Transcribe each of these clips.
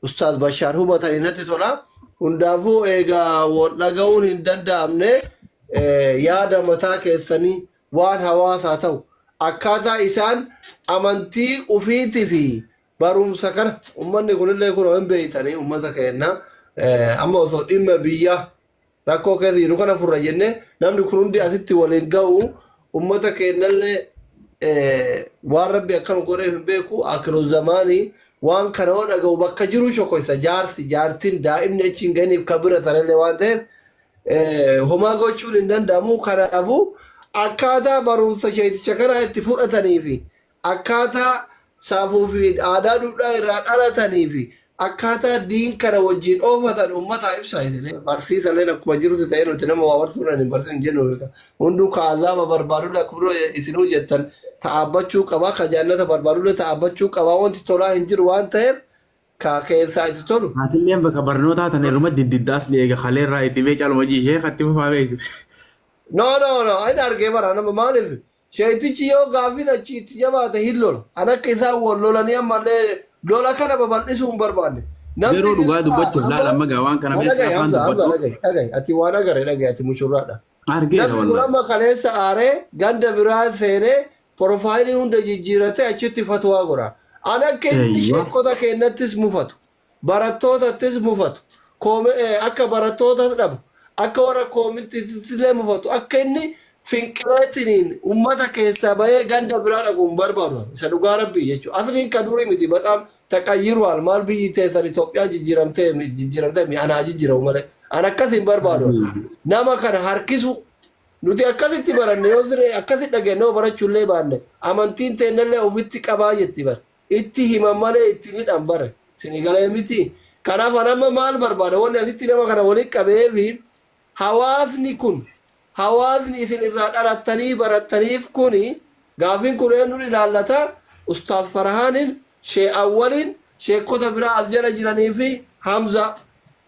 Ustaz Bashar hubatanii natti tola. Hundaafuu egaa dhaga'uun hin danda'amne yaada mataa keessanii waan hawaasaa ta'u akkaataa isaan amantii ufiitii fi barumsa kana ummanni kunillee kun hin beeytanii ummata keenya amma osoo dhimma biyya rakkoo keessa jiru kana furra jenne namni kun hundi asitti waliin ga'u ummata keenyallee waan rabbi akkana godheef hin beeku akiru zamaanii waan kana oo dhaga'u bakka jiru shokoisa jaartiin daa'imni achi hin ganiif kabira sanallee waan ta'eef homaa gochuun hin danda'amu. Kanaafuu akkaataa barumsa sheeticha kana itti fudhatanii fi akkaataa saafuu fi aadaa duudhaa irraa dhalatanii fi akkaataa diin kana wajjin oofatan uummataa ibsaa barsiisalleen akkuma jirutti ta'ee nuti nama waa barsuudhaan hin barsiin jennu hunduu kaazaaba barbaadudha akkuma isinuu jettan ta'abbachuu qabaa ka jaannata barbaadudha ta'abbachuu qabaa wanti tolaa hin jiru waan ta'eef ka keessaa itti tolu. Haatilleen bakka barnootaa tan irruma diddiddaas li'eega kaleerraa itti mee caalmajii ishee katti fufaa beeksi. No, ani argee bara nama maaliif sheetichi yoo gaafin achi itti jabaate hin lola. An akka isaan wal lolanii ammallee lola kana babal'isuu hin barbaanne. Yeroo dhugaa dubbachuuf laala amma gaa waan kana meeshaa afaan dubbatu. Ati waan agaree dhagaye ati mushurraadha. Argeera namni kun amma kaleessa aaree ganda biraa seenee porofaayilii hunda jijjiiratee achitti fatwaa godha. An akka inni sheekota keenyattis mufatu. Barattootattis mufatu. Akka barattoota dhabu. Akka warra koomintiitillee mufatu. Akka inni finqireetiniin ummata keessaa bahee ganda biraa dhaquun barbaadu. Isa dhugaa rabbii jechuudha. Asliin kan durii miti bataam taqayyirwaal maal biyyi teessan Itoophiyaa jijjiiramtee anaa jijjiiramu malee. An akkas hin barbaadu. Nama kana harkisu nuti akkasitti baranne yoo siree akkasitti dhageenyoo barachuullee baanne amantiin teennallee ofitti qabaa jetti bara. Itti himan malee itti hidhan bare. Sini galee miti. Kanaaf anamma maal barbaada wanni asitti nama kana walitti qabee fi hawaasni kun hawaasni isin irraa dhalattanii barattaniif kuni gaafin kun eenyuun ilaallata Ustaaz Farhaanin Shee Awwaliin sheekota biraa as jala jiranii fi Hamza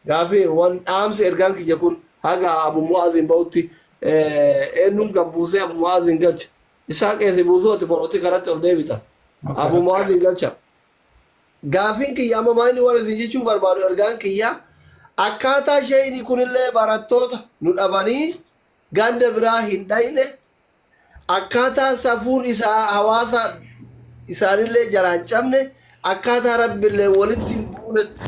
gaafin waan dhaamsa ergaan kiyya kun haga Abu Mu'aazin ba'utti eenyuun gabbuusee Abu Mu'aazin galcha isaa qeessi buusooti forooti karatti ol deebita Abu Mu'aazin galcha. Gaafin kiyya amma maayini waan isin jechuu barbaadu ergaan kiyya akkaataa sheeyni kunillee barattoota nu dhabanii ganda biraa hin dhayne akkaataa safuun isaa hawaasa isaanillee jalaan cabne akkaataa rabbillee walitti hin buunetti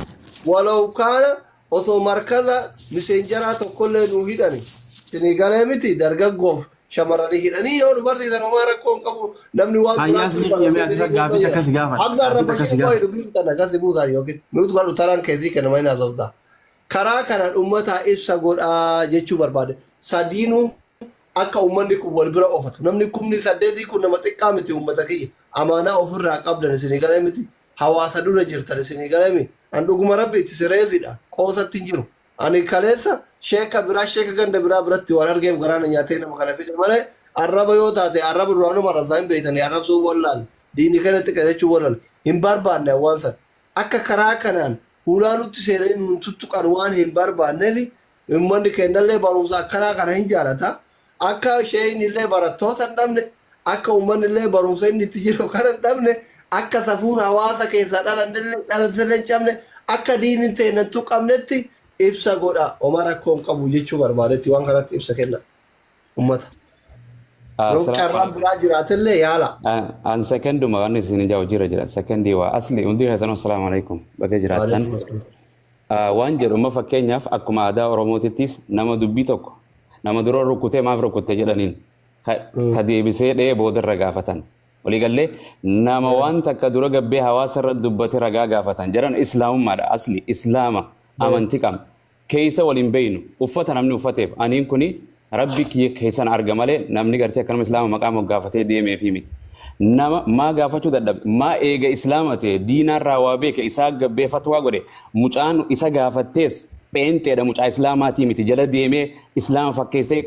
walau kaana osoo markaza miseenjaraa tokkollee nuu hidhani isinii galee miti dargaggoof shamarranii hidhanii yoo nu barsiisan homaa rakkoon qabu namni waan biraatti karaa kanaan uummataa ibsa godhaa jechuu barbaade. Sadiinuu akka uummanni kun wal bira oofatu. Namni kumni saddeetii kun nama xiqqaa miti uummata kiyya. Amaanaa ofirraa qabdan isinii galee miti. Hawaasa dura jirtan isinii galee miti. An dhuguma rabbi itti sireesidha. Qoosatti hin jiru. Ani kaleessa sheeka biraa sheeka ganda biraa biratti waan argeef garaana nyaatee nama kana fide malee arraba yoo taate arraba duraanuma rasaa hin beeytanii arrabsuu wallaal. Diinii kanatti qadachuu wallaal. Hin barbaanne waan san. Akka karaa kanaan hulaanutti seenanii nuun tuttuqan waan hin barbaanneef uummanni keenyallee barumsa akkanaa kana hin jaalata. Akka sheeyinillee barattoota hin dhabne akka uummanillee barumsa inni itti jiru kana hin dhabne akka safuun hawaasa keessaa dhalattillee hin cabne akka diiniin ta'e nan tuqamnetti ibsa godha. Oma rakkoo hin qabu jechuu barbaadetti waan kanatti ibsa kenna uummata. Carraan biraa jiraatillee yaala. An sekenduma waan isin jawu jira sekendii waa asli hundi hasan assalamu alaikum bakka jiraatan. Waan jedhuma fakkeenyaaf akkuma aadaa Oromootittis nama dubbii tokko nama dura rukkutee maaf rukkutee jedhaniin ka deebisee dhee boodarra gaafatan. Waliigallee nama waan takka dura gabbee hawaasa irra dubbate ragaa gaafatan jedhan islaamummaadha asli islaama amantii qabna. Keessa waliin beeynu uffata namni uffateef aniin kuni rabbi kiyya keessan arga malee namni gartee akkanuma islaama maqaa moggaafatee deemee fi miti. Nama maa gaafachuu dadhabe maa eega islaama ta'e diinaarraa waa beeke isaa gabbee fatwaa godhe mucaan isa gaafattees pheenxeedha mucaa islaamaatii miti jala deemee islaama fakkeessee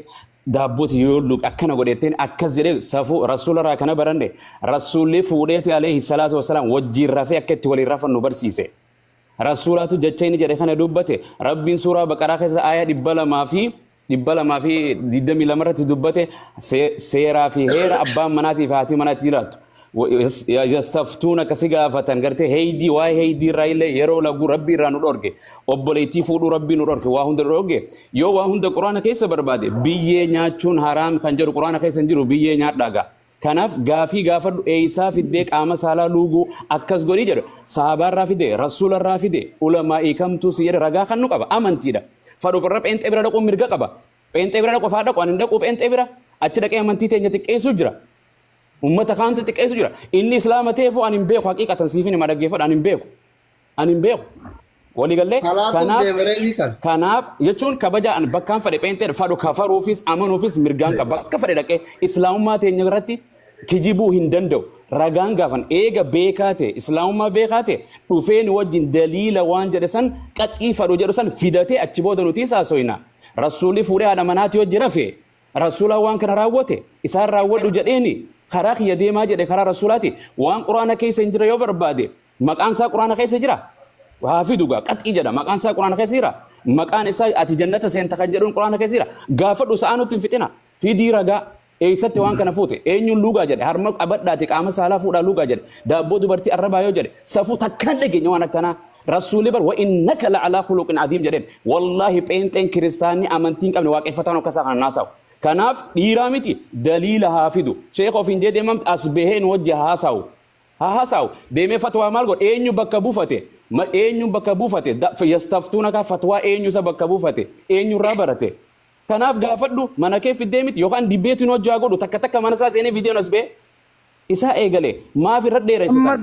daabbooti yoo luq akkana godhetteen akkas jedhee safuu rasuularraa kana baranne rasuulli fuudheeti alayhi salaatu wasalaam wajjiin rafee akka itti waliin rafan nu barsiise. Rasuulaatu jecha inni jedhe kana dubbate rabbiin suuraa baqaraa keessa aayaa 200 fi 22 irratti dubbate seeraa fi heera abbaan manaatii fi haatii manaatii jiraattu يستفتونك سقافة قرتي هيدي واي هيدي رايلة يرو لغو ربي رانو دورجي obboleettii fuudhuu rabbiin nu dhorke waa hunda dhorge yoo waa hunda quraana keessa barbaade biyyee nyaachuun haraam kan jedhu quraana keessa hin jiru biyyee nyaadhaaga kanaaf gaafii gaafadhu eeysaa fiddee qaama saalaa luuguu akkas godhii jedhu sahabaarraa fide rasuularraa fide ulamaa'ii kamtuu si jedhe ragaa kan nu qaba amantiidha fadhu qorra pheenxee bira dhaquu mirga qaba pheenxee bira dhaqu faa dhaqu ani dhaquu pheenxee bira achi dhaqee amantii teenya xiqqeessuu jira ummata kaantu xiqqeessuu jira inni islaama ta'eefuu ani hin beeku haqiiqatan siifin hima dhaggeeffadhu ani hin beeku waligalee kanaaf jechuun kabajaan bakkaan fadhe pheenxee fadhu kafaruufis amanuufis mirgaan qaba bakka fadhe dhaqee islaamummaa teenya irratti kijibuu hin danda'u ragaan gaafan eega beekaa ta'e islaamummaa beekaa ta'e dhufeen wajjin daliila waan jedhe san qaxii fadhu jedhu san fidatee achi booda nuti saasoyna rasuulli fuudhee haadha manaatti wajji rafee rasuulaa waan kana raawwate isaan raawwadhu jedheeni karaa kiyya deemaa jedhe karaa rasuulaati waan quraana keessa hin jira yoo barbaade maqaan isaa quraana keessa jira Hafiduga qaxii jedha maqaan isaa quraana keessa jira maqaan isaa ati jannata seenta kan jedhuun quraana keessa jira gaafadhu sa'aanutti hin fixina fidii ragaa eessatti waan kana fuute eenyuun luugaa jedhe harma qabadhaati qaama saalaa fuudhaa luugaa jedhe daabboo dubartii arrabaa yoo jedhe safuu takkaan dhageenya waan akkanaa rasuulli bar wa innaka la'alaa khuluqin adiim jedheen wallaahi pheenxeen kiristaanni amantiin qabne waaqeffataan akkasaa kan naasawu kanaaf dhiiraa miti daliila haafidu sheekh ofiin jee deemamti as baheen wajji haasawu deemee fatwaa maal godhe eenyu bakka buufate ma eenyu bakka buufate yastaftuuna ka fatwaa eenyu sa bakka buufate eenyu irraa barate kanaaf gaafadhu mana kee fiddee miti yookaan dibbeetiin hojjaa godhu takka takka mana isaa seenee viidiyoon as bee isaa eegalee maaf irra dheeresita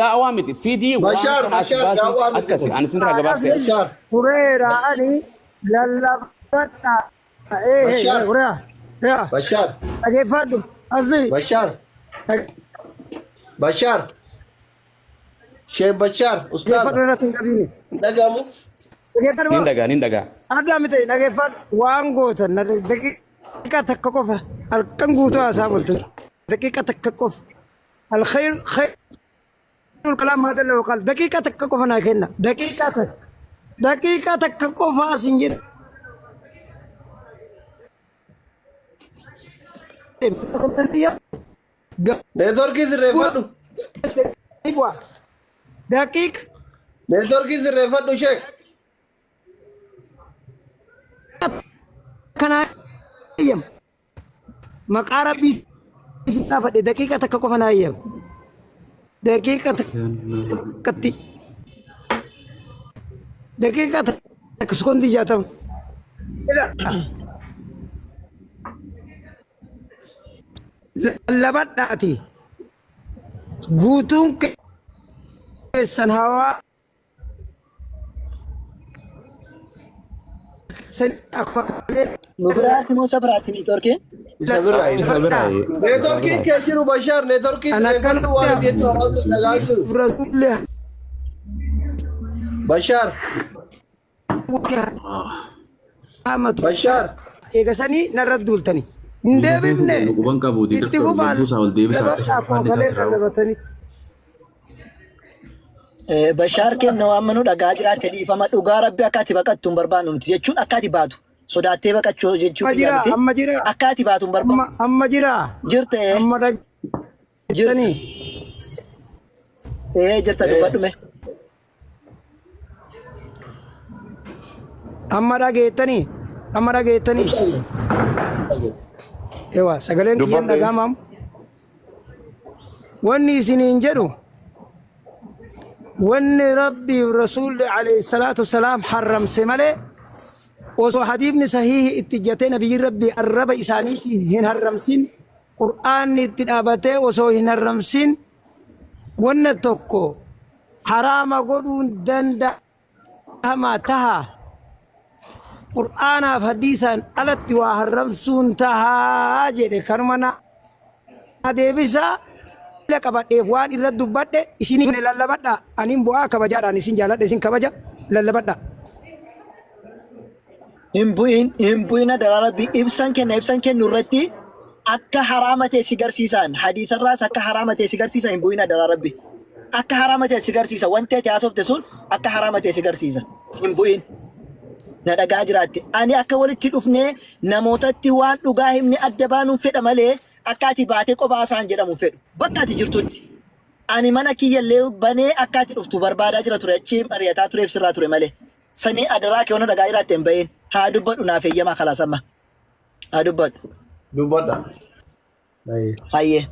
daawaa miti fidii waan akkasi ani sinirraa gabaabse tureera ani lallabadha Bashar dhageeffadhu asli Bashar Sheikh Bashar ustaz dagamu nindaga adda mite dhageeffadhu waan gootan daqiiqa takka qofa halkan guutuu haasaa bultan daqiiqa takka qofa alkhayr khayrul kalaam maa dalla waqal daqiiqa takka qofa naa kenna daqiiqa takka qofa asin jedha networki sirreeffadhu daqiiq networki sirreeffadhu sheekh kana yam maqaa rabbii isaa fadhe daqiiqa takka qofa naa yam daqiiqa takkatti daqiiqa takka sekondi 60 labadhaati guutuun keessan hawaa Mubaraati moo sabiraati networkiin? Networkiin kee jiru Bashar networkiin sirreeffadhu waan jechuun hawaasa dhagaa jiru Bashar eegasanii narra duultani hin deebifne itti fufaan Bashaar kenna waan manu dhagaa jiraate dhiifama dhugaa rabbi akka ati baqattu hin barbaannu nuti jechuun akka ati baatu sodaattee baqachuu jechuudha amma jira akka ati baatu hin barbaannu amma jira jirte amma jirtanii jirta dubbadhume amma dhageettanii ewa sagaleen kiyyan dhagaamaam wanni isiniin jedhu wanni rabbi rasuulli alayhi salaatu wasalaam harramse malee osoo hadiifni sahiihi itti jatee nabiyyi rabbi arraba isaaniitiin hin harramsin qur'aanni itti dhaabatee osoo hin harramsin wanna tokko haraama godhuun danda'ama taha qur'aanaaf hadiisaan alatti waa harramsuun tahaa jedhe kanuma na deebisaa qabadheef waan irra dubbadhe isin lallabadha anin bu'aa kabajaadhaan isin jaaladhe isin kabaja lallabadha hin bu'ina dararabbi ibsan kennu irratti akka haraama ta'e si garsiisan hadiisarraas akka haraama ta'e si garsiisan hin bu'ina dararabbi akka haraama ta'e si garsiisa wanti ati haasofte sun akka haraama ta'e si garsiisa hin bu'in na dhagaa jiraatte ani akka walitti dhufnee namootatti waan dhugaa himni adda baanuun fedha malee akkaati baatee kophaa isaan jedhamu fedhu bakka ati jirtutti. Ani mana kiyyallee banee akkaati dhuftu barbaadaa jira ture achi mari'ataa tureef sirraa ture malee. Sanii adaraa kee ona dhagaa jiraatti hin bahin haa dubbadhu naaf eeyyamaa kalaasamma. Haa dubbadhu. Dubbadha. Hayyee.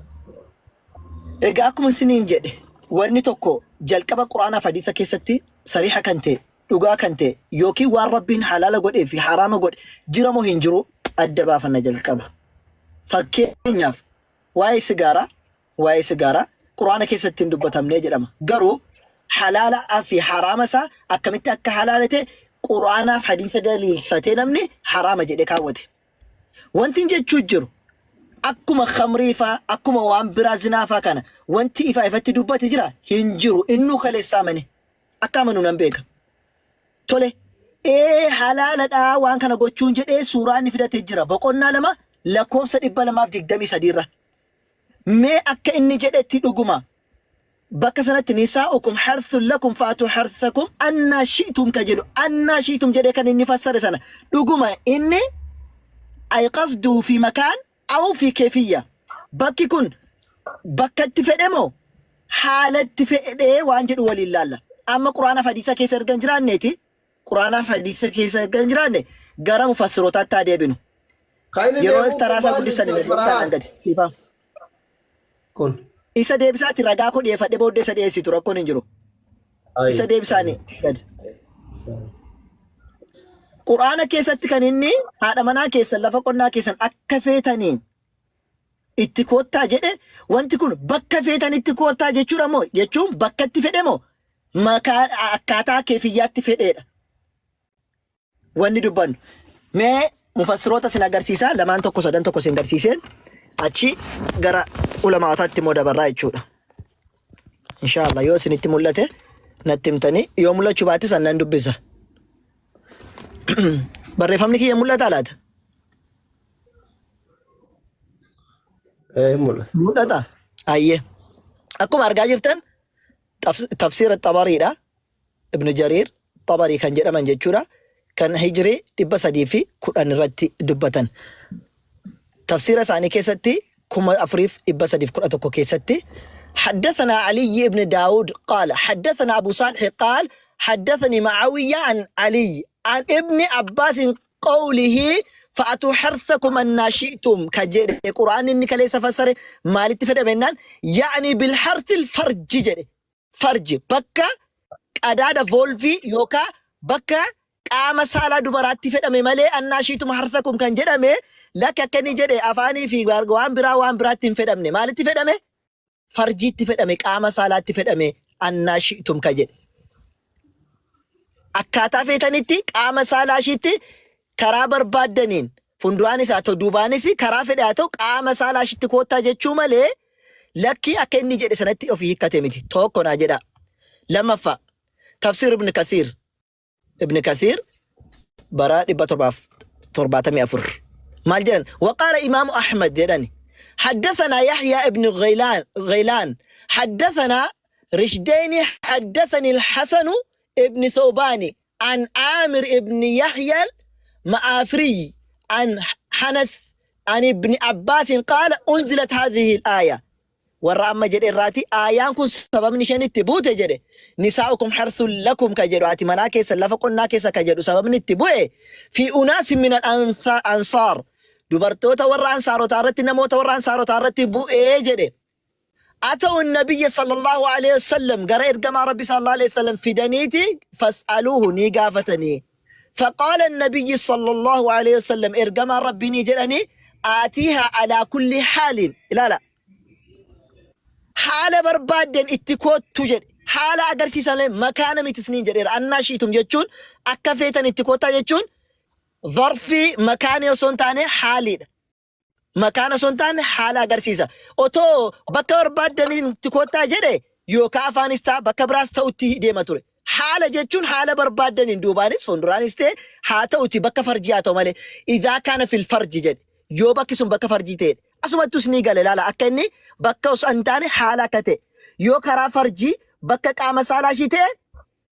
Egaa akkuma isiniin jedhe wanni tokko jalqaba quraanaa fi hadiisa keessatti sariixa kan ta'e dhugaa kan ta'e yookiin waan rabbiin halaala godhee fi haraama godhe jira moo hin jiru adda baafanna jalqaba. Fakkeenyaaf waa'ee sigaaraa quraana keessatti hin dubbatamnee jedhama. Garuu halaalaa fi haraama isaa akkamitti akka halaalate quraanaa fi hadiisa daliilfatee namni haraama jedhee kaawwate. Wanti jechuu jiru akkuma khamrii faa akkuma waan biraa zinaa faa kana wanti ifa ifatti dubbate jira hin jiru innu kaleessaa mane akka amanu nan beeka. Tole halaaladha waan kana gochuun jedhee suuraa inni fidatee jira boqonnaa 2 lakkoofsa 223 irra. Mee akka inni jedhetti dhuguma bakka sanatti nisaa'ukum harthun lakum faatu harthakum annaa shi'tum ka jedhu annaa shi'tum jedhee kan inni fassare sana dhuguma inni ay qasdu fi makaan aw fi keefiyya bakki kun bakka itti fedhe moo haalatti fedhee waan jedhu waliin laalla. Amma quraana fi hadiisa keessa erga hin jiraanneeti quraana fi hadiisa keessa erga hin jiraanne gara mufassirootaatti haa deebinu. Yeroo taraasaa guddisan isaan gadi ifaam. Kun isa deebisaatti ragaa koo dhiyeeffadhe booddee isa dhiyeessitu rakkoon hin jiru. Isa deebisaanii gadi. Quraana keessatti kan inni haadha manaa keessan lafa qonnaa keessan akka feetaniin itti koottaa jedhe wanti kun bakka feetan itti koottaa jechuudha moo jechuun bakka itti fedhe moo makaa akkaataa keefiyyaatti fedheedha. Wanni dubbannu mee mufassiroota sin agarsiisaa lamaan tokko sadan tokko sin agarsiiseen achi gara ulamaawaataatti immoo dabarraa jechuudha. Inshaallah yoo isinitti mul'ate natti himtanii yoo mul'achuu baatis annan dubbisa. Barreeffamni kiyya mul'ata laata? Mul'ata. Ayyee. Akkuma argaa jirtan tafsiira Xabariidha. Ibn Jariir Xabarii kan jedhaman jechuudha. Kan Hijirii 310 irratti dubbatan. تفسير ثاني كيستي كما أفريف إبسديف كرة كيستي حدثنا علي بن داود قال حدثنا أبو صالح قال حدثني معاوية عن علي عن ابن عباس قوله فأتوا حرثكم أن شئتم كجري القرآن إنك ليس فسر ما لتفرق منان يعني بالحرث الفرج جري فرج بكا أداة فولفي يوكا بكا قام سالا دبرات تفرق ممالي أن شئتم حرثكم كان جرمي لك كني جري أفاني في وان برا تفرق مني ما لتفرق مي فرجي تفرق مي قام سالا تفرق مي أن شئتم كجري akkaataa feetanitti qaama saalaashiitti karaa barbaadaniin funduaanis haa ta'u duubaanis karaa fedhe haa ta'u qaama saalaashiitti koottaa jechuu malee lakkii akka inni jedhe sanatti ofii hiikkate miti tokko naa jedha. Lammaffaa tafsir ibn Kathiir bara 774 maal jedhan waqaala imaamu Ahmad jedhani حدثنا يحيى ابن غيلان حدثنا رشدين حدثني الحسن ابن ثوباني عن عامر ابن يحيى المعافري عن حنث عن ابن عباس قال أنزلت هذه الآية والرأم جد الراتي آيان كن سبب نشان التبوت جد نساؤكم حرث لكم كجرواتي مناكس لفقنا كيس كجرو سبب التبوت في أناس من الأنصار دبرتوتا ورا أنصار وتارت نموت ورا أنصار وتارت بوئي جد أتوا النبي صلى الله عليه وسلم قرأ إرقما ربي صلى الله عليه وسلم في دنيتي فاسألوه نيقافتني فقال النبي صلى الله عليه وسلم إرقما ربي نيجرني آتيها على كل حال لا حال بربادا اتكوت تجد حال أقرسي سلام مكان متسنين جرير أنا شيتم جتشون أكفيتا اتكوتا جتشون ظرفي مكان يسونتاني حالي مكان سنتان حالا أغرسيسا أوتو بكر بادن تكوتا جده يوكا أفانستا بكبراس تاوتي ديما توري حالا جتشون حالا بربادن دوبانيس فندرانيستي حاتا اوتي بكا فرجياتو مالي إذا كان في الفرج جد يو بكسون بكا فرجيتين أسمع تسني قال لا أكني بكا وسانتاني حالا كتي يو كرا فرجي بكا قام سالاشيتي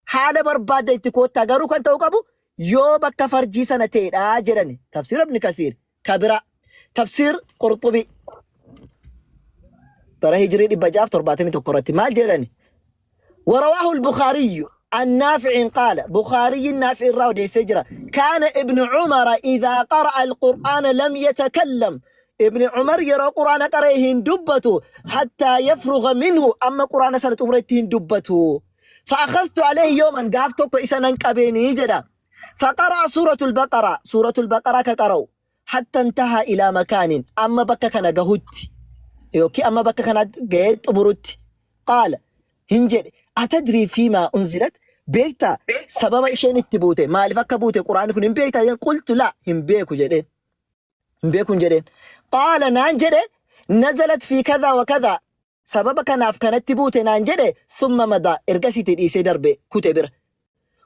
حالا بربادن تكوتا غارو كان توقبو يو بكا فرجي سنتين آجراني تفسير ابن كثير كبيرا تفسير قرطبي برا هجري بجاف ترباتمي تقرتي ما جراني ورواه البخاري النافع قال بخاري النافع الراودي سجرة كان ابن عمر إذا قرأ القرآن لم يتكلم ابن عمر يرى قرآن قرأهن دبته حتى يفرغ منه أما قرآن سنة أمرتهن دبته فأخذت عليه يوما قافتك إسانا كبيني جدا فقرأ سورة البقرة كقرأوا حتى انتهى إلى مكان أما بكا كان قهوت يوكي أما بكا كان قهت أمرت قال هنجد أتدري فيما أنزلت بيتا سبب إشين التبوتي ما لفك بوتي قرآن كن بيتا قلت لا هم بيكو جدين قال نانجد نزلت في كذا وكذا سبب كان أفكانت تبوتي نانجد ثم مضى إرقسي تديسي دربي كتبر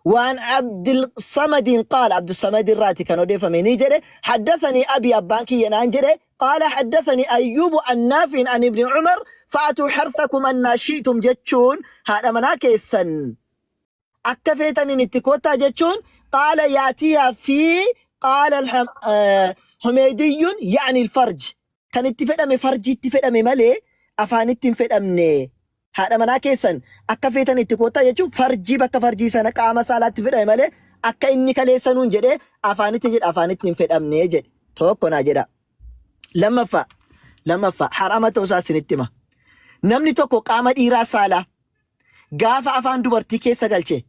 وعن عبد الصمد قال عبد الصمد الراتي كانوا ديفا مني جري حدثني أبي أبانكي ينانجري قال حدثني أيوب النافع عن ابن عمر فأتوا حرثكم أن شئتم جتشون هذا مناكيسا أكفيتني نتكوتا جتشون قال يأتيها في قال حميدي يعني الفرج كان اتفدمي فرجي اتفدمي مالي أفان اتفدمني هذا مناكيسا أكفيتني نتكوتا جتشون فرجي بك فرجي سنة قام سالة اتفدمي مالي أكا إني كاليسانون جدي أفان اتفدمني جد توقنا جدا لما فا حرامة وساسين التما نمني توكو قامت إيرا سالا غافا أفان دوبرتي كيسا قلچه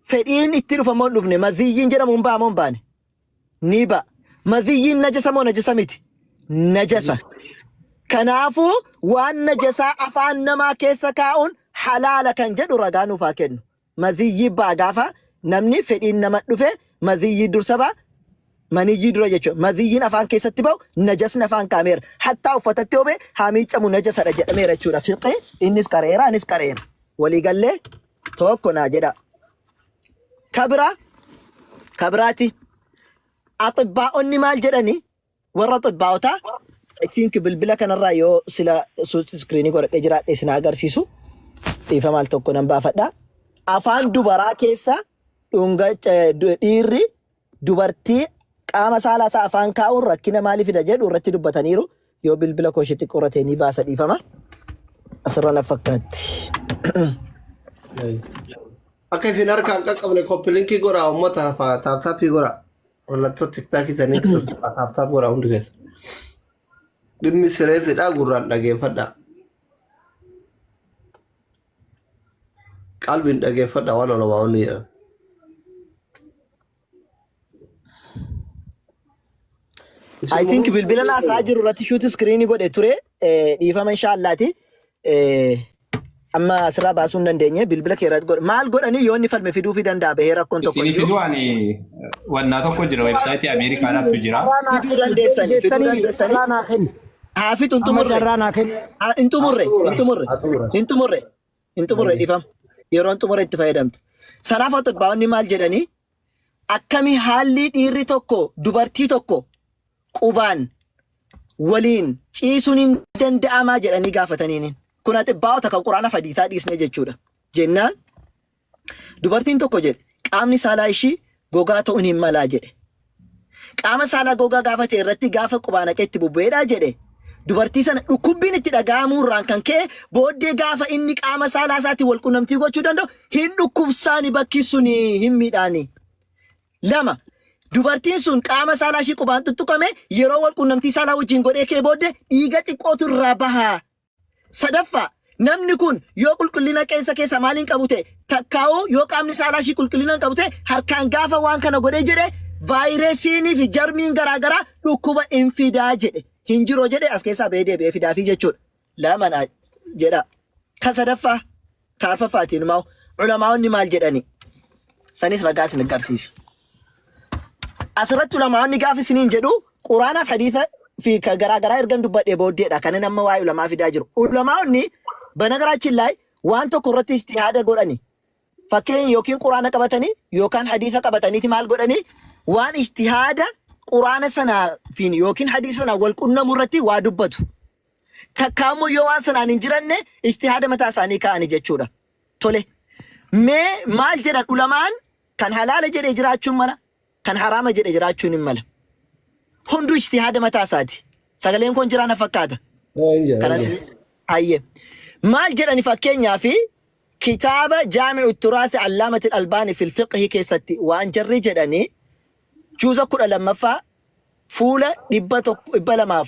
فإن اترو فمون نفني مذيين جرى منباني نيبا مذيين نجسة مو نجسة ميت نجسة كنافو وان نجسة أفان نما كيسا كاون حلالا كان جدو رغانو فاكن مذيين با غافا نمني فإن نما نفه مذيين درسبا منيجي درا جچو مذيين أفان كيسة باو نجسنا أفان كامير حتى وفتتيو بي حاميچا مو نجسة رجل ميرا چورا فقه إنس كاريرا ولي قال لي توقو ناجدا كبراتي أطباء مال جراني ورا طباوتا اتينك بالبلا كان الرأيو سلا سوت سكريني قرأ إجراء إسنا أغار سيسو إيفا مال توقو نمبا فدا أفان دوبارا كيسة دونغا ديري دوبارتي قام سالا سافان كاون ركنا مالي في دجال ورتي دبتانيرو يو بالبلا كوشتي قرتيني باسا ديفما أسرنا فكات أكيد في نار كان قبل كوبلينكي غورا أمتا فتابتابي غورا ولا تيك تاكي تاني تابتاب غورا وندك دمي سريت دا غورا دغه فدا قلبين دغه فدا ولا واوني I think bilbila na sajiru rati shoot screen godhe ture dhiifama insha Allaati amma asirraa baasuun dandeenye bilbila keerratti godhe maal godhanii yoo inni falme fiduu fi danda'a bahee rakkoon tokko jiru. Isin ani wannaa tokko jira websaayitii Ameerikaadhaatu jira. Fiduu dandeessani. Haa fi intumurre dhiifama yeroo intumurre itti fayyadamte. Sanaaf xibbaa'onni maal jedhanii akkami haalli dhiirri tokko dubartii tokko qubaan waliin ciisuun hin danda'amaa jedhanii gaafataniini. Kun xibbaa'ota kan quraana hadiisaa dhiisne jechuudha. Jennaan dubartiin tokko jedhe qaamni saalaa ishii gogaa ta'uun hin malaa jedhe. Qaama saalaa gogaa gaafa ta'e irratti gaafa qubaan haqee itti bubbeedhaa jedhe. Dubartii sana dhukkubbiin itti dhaga'amuu irraan kan ka'e booddee gaafa inni qaama saalaa isaatii wal qunnamtii gochuu danda'u hin dhukkubsaani bakki suni hin miidhaani. Lama dubartiin sun qaama saalaa ishii qubaan tuttuqame yeroo wal qunnamtii saalaa wajjin godhee ka'e booddee dhiiga xiqqootu irraa bahaa. Sadaffaa namni kun yoo qulqullina keessa maaliin qabu ta'e takkaa'uu yoo qaamni saalaa ishii qulqullina qabu ta'e harkaan gaafa waan kana godhee jedhe vaayirasiinii fi jarmiin garaagaraa dhukkuba hin fidaa jedhe. Hin jiru jedhe as keessaa ba'ee deebi'ee fidaafii jechuudha. Lamanaa jedha. Kan sadaffaa kan arfaffaatiin immoo ulamaa'onni maal jedhani? Sanis ragaa isin agarsiisa. Asirratti ulamaa'onni gaafa isiniin jedhu quraanaaf hadiisa fi garaagaraa ergan dubbadhee booddeedha. Kan nama waa'ee ulamaa fidaa jiru. Ulamaa'onni banagaraachin laay waan tokko irratti ijtihaada godhani. Fakkeenya yookiin quraana qabatanii yookaan hadiisa qabataniiti maal godhani? Waan ijtihaada quraana sanaa fi yookiin hadiisa sanaa wal qunnamuu irratti waa dubbatu. Takkaammoo yoo waan sanaan hin jiranne ijtihaada mataa isaanii kaa'ani jechuudha. Tole. Mee maal jedhan ulamaan kan halaala jedhee jiraachuun mala kan haraama jedhee jiraachuun hin mala. Hunduu ijtihaada mataa isaati. Sagaleen kun jiraana fakkaata. أيه ما جراني فكينيا في كتاب جامع التراث علامة الألباني في الفقه كيستي وأن جري جراني جوزا كرة لما فا فولا دبتو إبلا ما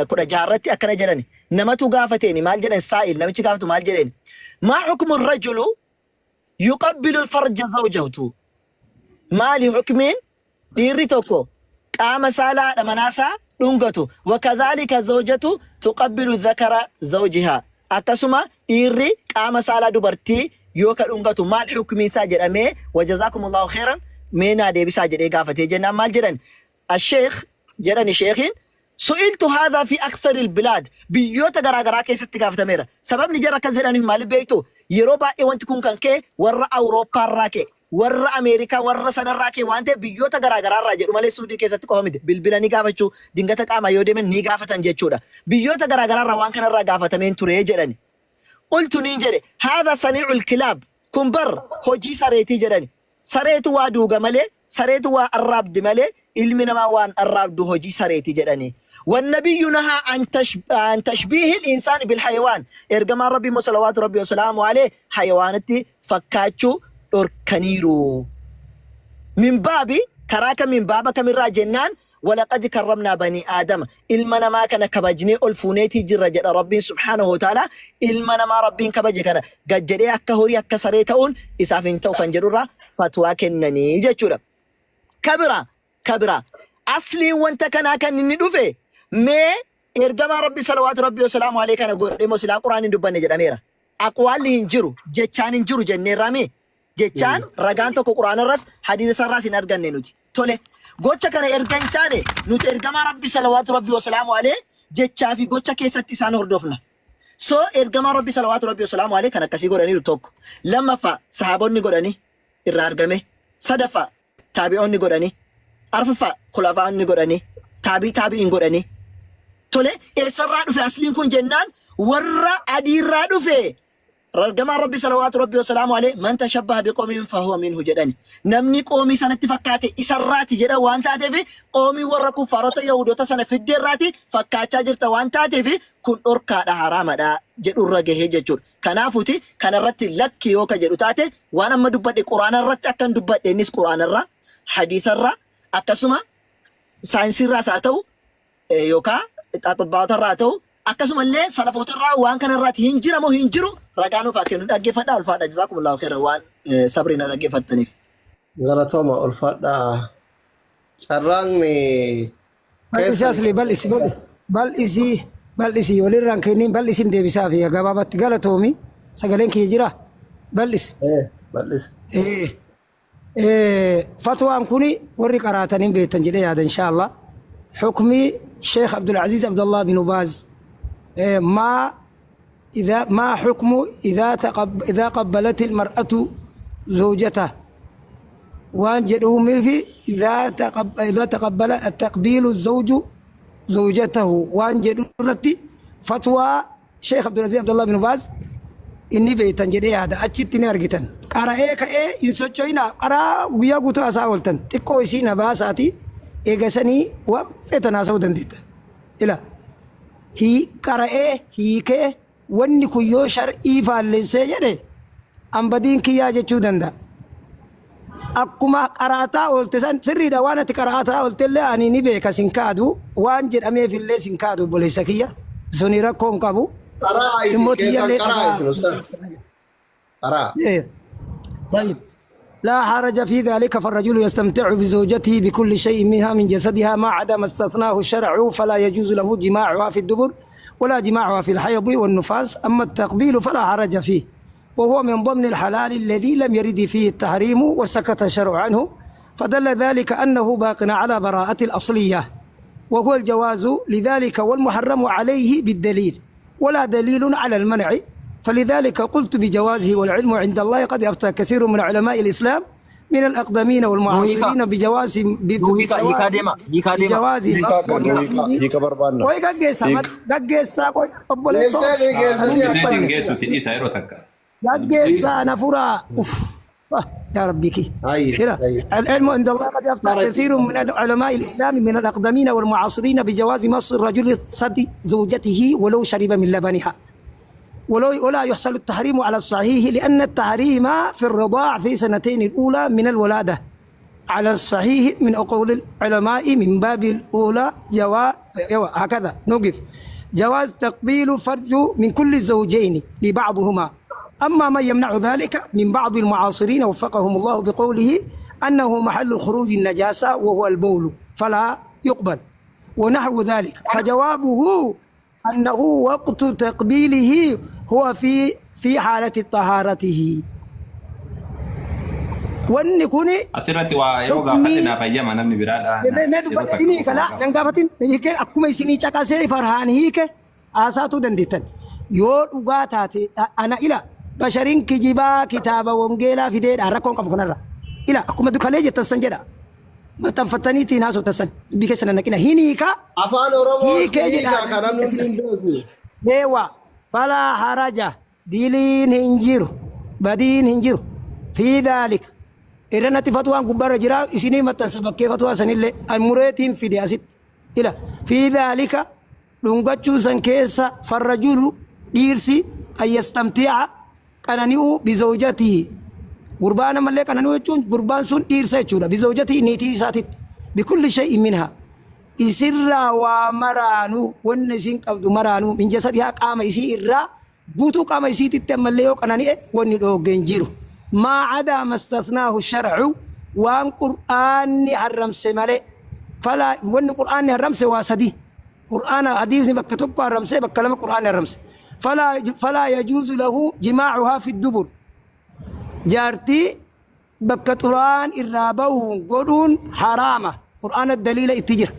كرة جارتي أكنا جراني نمتو قافتيني مال جراني سائل نمتو قافتو مال جراني ما حكم الرجل يقبل الفرج زوجته مالي حكمين ديري توكو قام سالا مناسا دونغتو وكذلك زوجته تقبل الذكر زوجها أكسما ديري قام سالا دبرتي يوكا دونغتو مال حكمين ساجد أمي وجزاكم الله خيرا مينا دي بساجد إيقافتي جنة مال جران الشيخ جراني شيخين سئلت هذا في أكثر البلاد بيوتا غراغرا كيسة تقافة ميرا سبب نجرى كزراني مال بيتو يروبا إيوان تكون كي ورا أوروبا راكي ورا أمريكا ورا سنة راكي وانت بيوتا غراغرا راجر ومالي سودي كيسة تقومي بالبلا نقافتشو دنگتا قاما يودي من نقافة جيتشو دا بيوتا غراغرا روان كان راقافة مين توري جراني قلت نينجري هذا صنيع الكلاب كمبر هجي سريتي جراني سريتو وادوغا مالي سريتو واراب دي مالي علمنا ما وان الراب دو هجي سريتي جراني والنبي نهى عن تشبيه الإنسان بالحيوان إرجما ربي صلوات ربي وسلامه عليه حيوانتي فكاتشو أركنيرو من بابي كراك من بابك من راجنان ولقد كرمنا بني آدم إلمنا ما كان كبجني ألفونيتي جرجل ربي سبحانه وتعالى إلمنا ما ربي كبج كان جري أكهوري أكسريتون إسافين تو كان جرورا فتوى كنني جتشورا كبرا أصلي وانت كان ندوفي ما إرجما ربي صلوات ربي وسلامه عليه كان يقول مسلا قرآن دبنا جراميرا أقوال هنجرو جتشان هنجرو جنة رامي جتشان رجعان تو قرآن الرأس حديث الرأس نرجع ننوتي تولي قوتش كان إرجان تاني نوت إرجما ربي صلوات ربي وسلامه عليه جتشا في قوتش كيسة تسان هردوفنا سو إرجما ربي صلوات ربي وسلامه عليه كان كسي قرآني لتوك لما فا صحابوني قرآني إرارجمه صدفا تابعوني قرآني أرففا خلافاني قرآني تابعين قرآني تولي إسرع في أصلين كون جنان ورّا أديرا في رجما ربي صلوات ربي وسلامه عليه من تشبه بقوم فهو منه جدني نمني قومي سنة فكاتي إسراتي جدا وانت في قومي ورّا كفارة يهودوتا سنة في الدراتي فكاتا جرتا وانت في كن أركا دا حرام دا جدو رجه ججور كنافوتي كان الرتي لك يوكا جدو تاتي وانا ما دبت القرآن الرتي أكن دبت دينيس قرآن الرا حديث الرا أكسما ساينسي الرا ساتو يوكا أطباء الراتو أكسم اللي سلفوت الرا وان كان الرات هنجر مو هنجرو ركانوا فاكنوا دقي فدا الفادا جزاكم الله خيرا وان صبرنا دقي فتنيف غلطوما الفادا شراني بل أصلي بل إسي وليران كينين بل إسين دي بسافي غبابت غلطومي سغلين كي جرا بل إس فتوى أمكوني وري قراتنين بيتن جدي هذا إن شاء الله حكمي الشيخ عبد العزيز عبد الله بن باز ما حكم إذا قبلت المرأة زوجته وان جدومي في إذا تقبل التقبيل الزوج زوجته وان جدورتي فتوى الشيخ عبد العزيز عبد الله بن باز إني بيتن جدي هذا أجتني أرجتن قرأ ينسوچينا قرأ ويا قطع ساولتن تكو يسينا باساتي إيجاسني وفتنا سودن ديت إلا هي قرأ هي كه وني كيو شرعي فالسه يده أم بدين كيا جتشودن دا أكما قرأتا ولتسان سري دوانا تقرأتا ولتلا أني نبي كسنكادو وانجر أمي في الليل سنكادو بوليسكية سونيرا كون كابو طيب لا حرج في ذلك فالرجل يستمتع بزوجته بكل شيء منها من جسدها ما عدا ما استثناه الشرع فلا يجوز له جماعها في الدبر ولا جماعها في الحيض والنفاس أما التقبيل فلا حرج فيه وهو من ضمن الحلال الذي لم يرد فيه التحريم وسكت الشرع عنه فدل ذلك أنه باق على براءة الأصلية وهو الجواز لذلك والمحرم عليه بالدليل ولا دليل على المنع فلذلك قلت بجوازه والعلم عند الله قد أفتى كثير من علماء الإسلام من الأقدمين والمعاصرين بجواز بجواز يا ربك العلم عند الله قد أفتى كثير من علماء الإسلام من الأقدمين والمعاصرين بجواز مص الرجل صد زوجته ولو شرب من لبنها ولا يحصل التحريم على الصحيح لأن التحريم في الرضاع في سنتين الأولى من الولادة على الصحيح من أقوال العلماء من باب الأولى هكذا نقف جواز تقبيل الفرج من كل الزوجين لبعضهما. أما ما يمنع ذلك من بعض المعاصرين وفقهم الله بقوله أنه محل خروج النجاسة وهو البول فلا يقبل ونحو ذلك، فجوابه أنه وقت تقبيله هو في حالة طهارته. wanni kuni asirratti waa yeroo gaafatina fayyama namni biraadha me dubbadhe isinii kana nan gaafatin hiike akkuma isinii caqasee farhaan hiike haasaatu dandeettan yoo dhugaa taate ana ila bashariin kijibaa kitaaba wangeelaa fideedhaan rakkoon qabu kanarra ila akkuma dukalee jettan san jedha maxxanfattaniitiin haasoftan san dubbii keessa nannaqina hiniika afaan oromoo hiika kana nuti hin beeku deewa falaa haraja diliin hin jiru badiin hin jiru fi dhaalika irranatti fatwaan gubbarra jira isinii maxxansa bakkee fatwaa sanillee almureetiin fide asitti ila fi dhaalika dhungachuu san keessa farrajulu dhiirsi ayyastamti'a qanani'u bizawjatihi gurbaan malee qanani'u jechuun gurbaan sun dhiirsa jechuudha bizawjatihi niitii isaatitti bikulli shay'in minhaa isirraa waa maraanu wanni isin qabdu maraanu min jasadihaa qaama isii irraa guutuu qaama isiititti ammallee yoo qanani'e wanni dhoogeen jiru ما عدا ما استثناه الشرع وان قرآن حرم سمالي فلا وان قرآن حرم واسدي قرآن حديث بكتب حرم سي بكلام قرآن حرم فلا يجوز له جماعها في الدبر جارتي بكتران الرابو قدون حرامة قرآن الدليل اتجر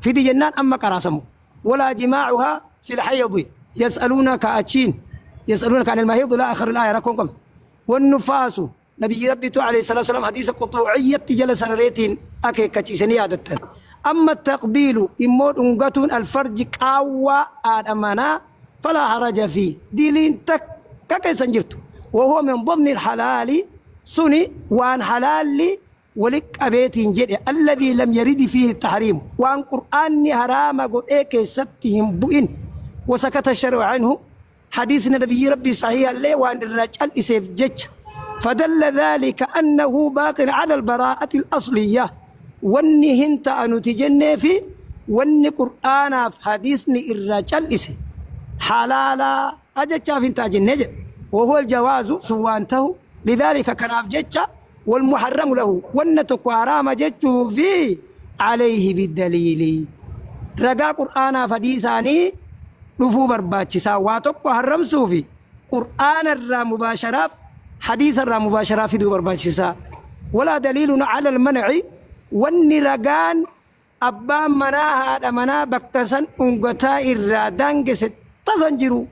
في دي جنان أما كراسمه ولا جماعها في الحيض يسألونك أتشين يسألونك عن المحيض لا آخر الآية ركونكم والنفاس نبي ربي عليه الصلاة والسلام حديث قطوعية جلس ريتين أكي كتشيسني عادة أما التقبيل إمود أنقتون الفرج قاوة آدمنا فلا حرج فيه ديلين تك كاكي سنجرتو وهو من ضمن الحلال سني وان حلال ولك أبيتين جد الذي لم يرد فيه التحريم وان قرآن حرام قل إيكي ستهم بؤن وسكت الشرع عنه حديث النبي ربي صحيح اللي وان الرجال إسيف جج فدل ذلك أنه باق على البراءة الأصلية واني هنت أنو تجني في واني قرآن في حديثني الرجال إسيف حلالا أجج فين تاجن وهو الجواز سوانته لذلك كان أفجج والمحرم له وانتك حرام جج فيه عليه بالدليل رقا قرآن فديثاني رفو برباچسا واتوكو حرم سوفي قرآن الرا مباشرة حديث الرا مباشرة في دو برباچسا ولا دليل على المنع واني رقان أبا منا منا بكسن انقتا الرا دانجس تزنجرو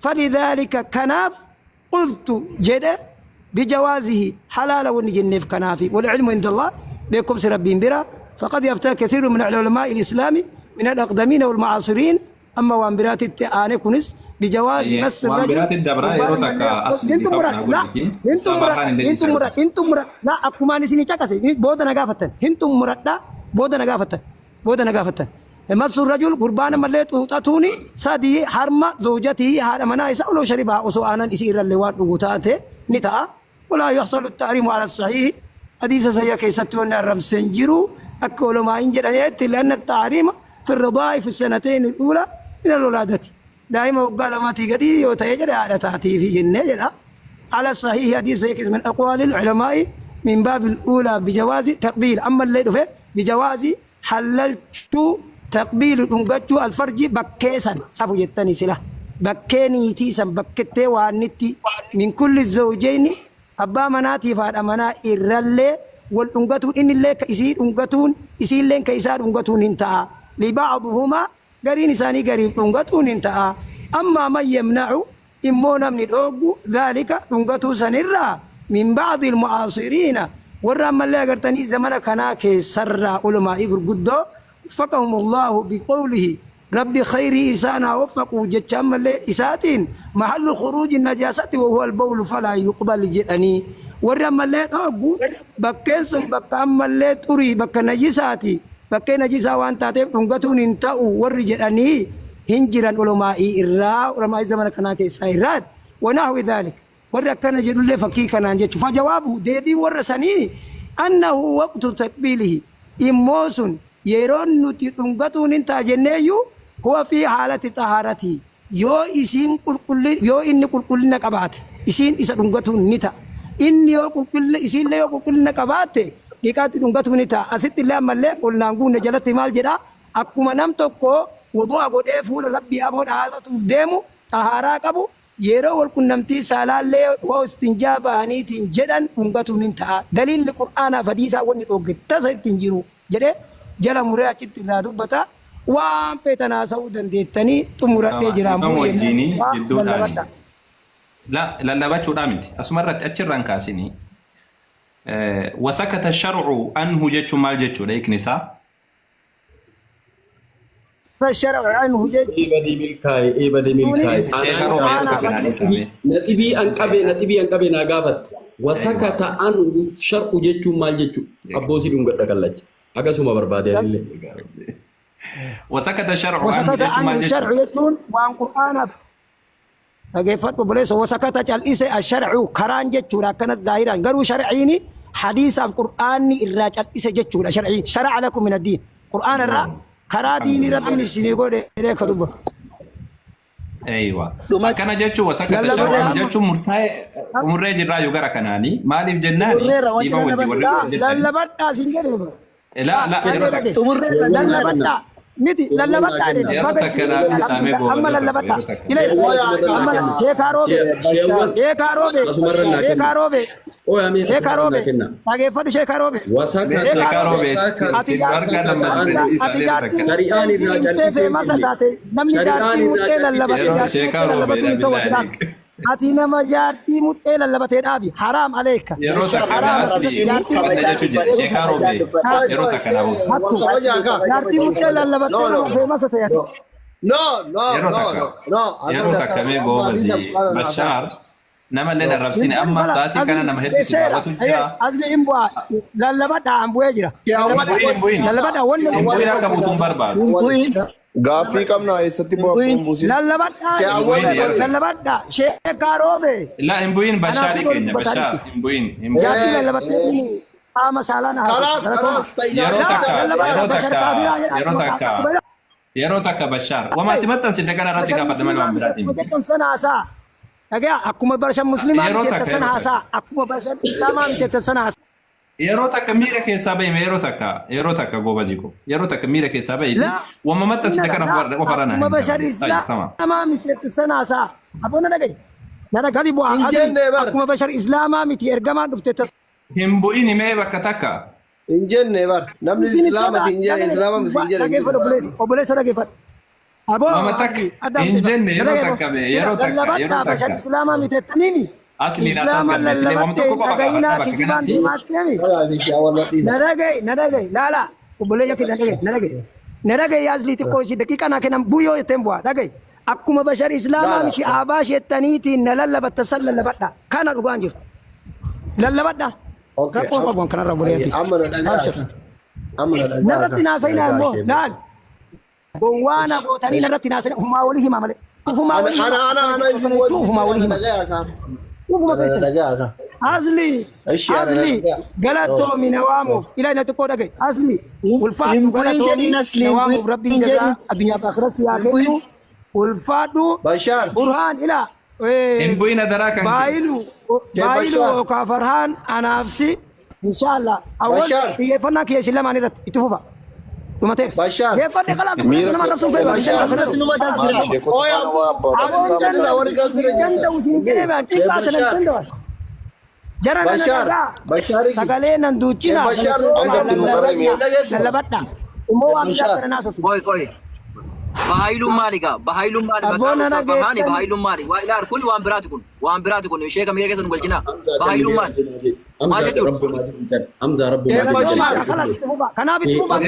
فلذلك كناف قلت جدا بجوازه حلال ونجنف كنافي والعلم عند الله بكم سربين برا فقد يفتى كثير من العلماء الإسلامي من الأقدمين والمعاصرين أما وامبرات التآني كنس بجواز مس الرجل وامبرات الدبراء يروتك أصلي انتم مراد لا أكما نسيني تكاسي بودا نغافتن انتم مراد لا بودا نغافتن مس الرجل قربان مليت وطاتوني سادي حرم زوجته هذا منا يسألو شربها وسؤانا يسير اللوات وغوتاته نتا ولا يحصل التحريم على الصحيح حديث سيا كيستون الرمسنجرو أكل ما إنجر لأن التحريم في الرضاع في السنتين الأولى من الولادة دائما قال ما تيجي وتيجري على تأتي في جنة على الصحيح حديث يكس من أقوال العلماء من باب الأولى بجواز تقبيل أما اللي فيه بجواز حللت تقبيل أنقذت الفرج بكيسا سافو جتني سلا بكيني تيسا بكتي وانتي من كل الزوجين أبا مناتي فاد أمنا إرلي والأنقذون إن اللي كيسير أنقذون يسير لين كيسار أنقذون انتهى لبعضهما قرين ساني قريب أنقذون انتهى أما ما يمنع إمونا من الأوغو ذلك أنقذوا سنرى من بعض المعاصرين ورام الله قرتني زمن كنا كسر علماء قدو فقهم الله بقوله ربي خيري إسانا وفقوا جتشام إساتين محل خروج النجاسة وهو البول فلا يقبل جدني ورام الله أوغو بكيسم بكام الله تري بك نجساتي بك نجسا وانتا تبقى انتاو ورجدني هنجرا علماء إراء علماء زمن كنا كيسائرات ونحو ذلك وركنا جدول له فكي كنا نجت فجوابه دبي ورسني أنه وقت تقبيله إموس يرون نتنقطون تاجنيو هو في حالة طهارته يو إسين كل يو إني كل نكبات إسين إسنقطون نتا إني يو كل إسين لا يو كل نكبات ديكات نقطون نتا أسيت الله ملك قلنا نقول نجلت مال جدا أكو منام تكو وضوء قد فول ربي أبو هذا تفدمو طهارة كبو يرو والكنمتي سالالي واستنجابا نيتين جدا نقطون نتا دليل القرآن فديثا ونطوق تسير تنجرو جده جلا مريا تتنا دبتا وان فتنا سودا ديتني تمرد جرامو وجيني جدو داني لا باتشو دامنتي أسمرت أتشران كاسيني وسكت الشرع عنه جتشو مال جتشو ليك نساء الشرع عنه جتشو إبدي ملكاي نتبي أنقبي ناقافت وسكت عنه الشرع جتشو مال جتشو أبوسي دونغت دكالج أكاسوما بربادي وسكت الشرع عنه الشرع يتون وعن قرآن أجيفت ببليس وسكت الإس الشرع كران جتشورا كانت ظاهرا قالوا شرعيني حديث القرآن الراج الإس جتشورا شرعي شرع لكم من الدين قرآن الرا كرا دين ربي نسيقول إليك دبر أيوة كان جتشو وسكت الشرع جتشو مرتاي جرا يقرا كناني مالي جناني يبا وجه لا بدأ سنجرب لا لا بدأ ميتي لا بدأ أما لا بدأ إلى أما شيكاروبي أجيفت شيكاروبي ati nama jaartii muxxee lallabatee dhaabi haraam aleeka yeroo takka asli qabna jechuun yeroo takka na hoosa jaartii muxxee lallabatee feemasa ta'e yeroo takka mee goobazi Bashaar nama illee narrabsine amma sa'aatii kana nama hedduu si baafatu jira asli imbu'a lallabadhaa ambu'ee jira lallabadhaa wanni imbu'in akka buutuun barbaadu Gaaffii qabna eessatti bu'uun buusin. Lallabadhaa sheekaroobe. La imbu'in Bashaarii keenya Bashaar imbu'in. Jaartii lallabattee qaama saalaan yeroo takka Bashaar wamaatti maxxansite kana irratti gaafadama waan biraatiin. Dhagaa akkuma barshan muslimaa miti san haasaa akkuma barshan islaamaa miti san haasaa. Yeroo takka miira keessaa bahe yeroo takka goobaziko yeroo takka miira keessaa bahe wamma maxxansite kana ofarana. Akkuma bashar islaamaa miti san haasaa abboon dhagaye nana gadi bu'aa akkuma bashar islaamaa miti ergamaan dhufte tas. Hin bu'in himee bakka takka. Hin jenne bar namni islaamati hin jenne islaama miti hin jenne. Obboleessa dhageeffadhu. Mama takka hin jenne yeroo takka yeroo takka. Bashar islaamaa miti taniimi. Asli lallabattee dhagayinaa kijibaan diimaatteemi. Nadagay laala obboleeyya kee nadagay asli xiqqoo isii daqiiqa naa kennan buyyoo jetteen bu'aa dhagay akkuma bashar islaamaa miti aabaa sheettaniitiin na lallabatta san lallabadha kana dhugaan jirtu lallabadha rakkoon qabuun kanarra buleetti. Narratti naasayinaa immoo laal gowwaana gootanii narratti naasayinaa ufumaa walii himaa malee ufumaa walii himaa. أصلي قالتو من نوامو إلى أن تقول لك أصلي والفاتو قالتو نوامو ربي جزاء الدنيا بآخرة سياقه والفاتو برهان إلى إنبوين دراك بايلو كافرهان أنا نفسي إن شاء الله أول في فنك يا سلام أنا اتفوفا Dumate. Bashar. Dia pada kalah. Nama nafsu fela. Terus nu mata sira. Oh ya abon janda warga sira. Janda usini kema. Cinta tenan janda. Jaran Bashar. Sagale nan ducina. Bashar. Lalabatna. Umo amja karena sofi. Koi. Bahailum malika. Bahailum malika. Bahani bahailum malik. Wa ilar kulli wa ambiratukun. Wa ambiratukun. Sheikh Amir kesan golcina. Bahailum malik. Hamza Rabbu Kana bitu bas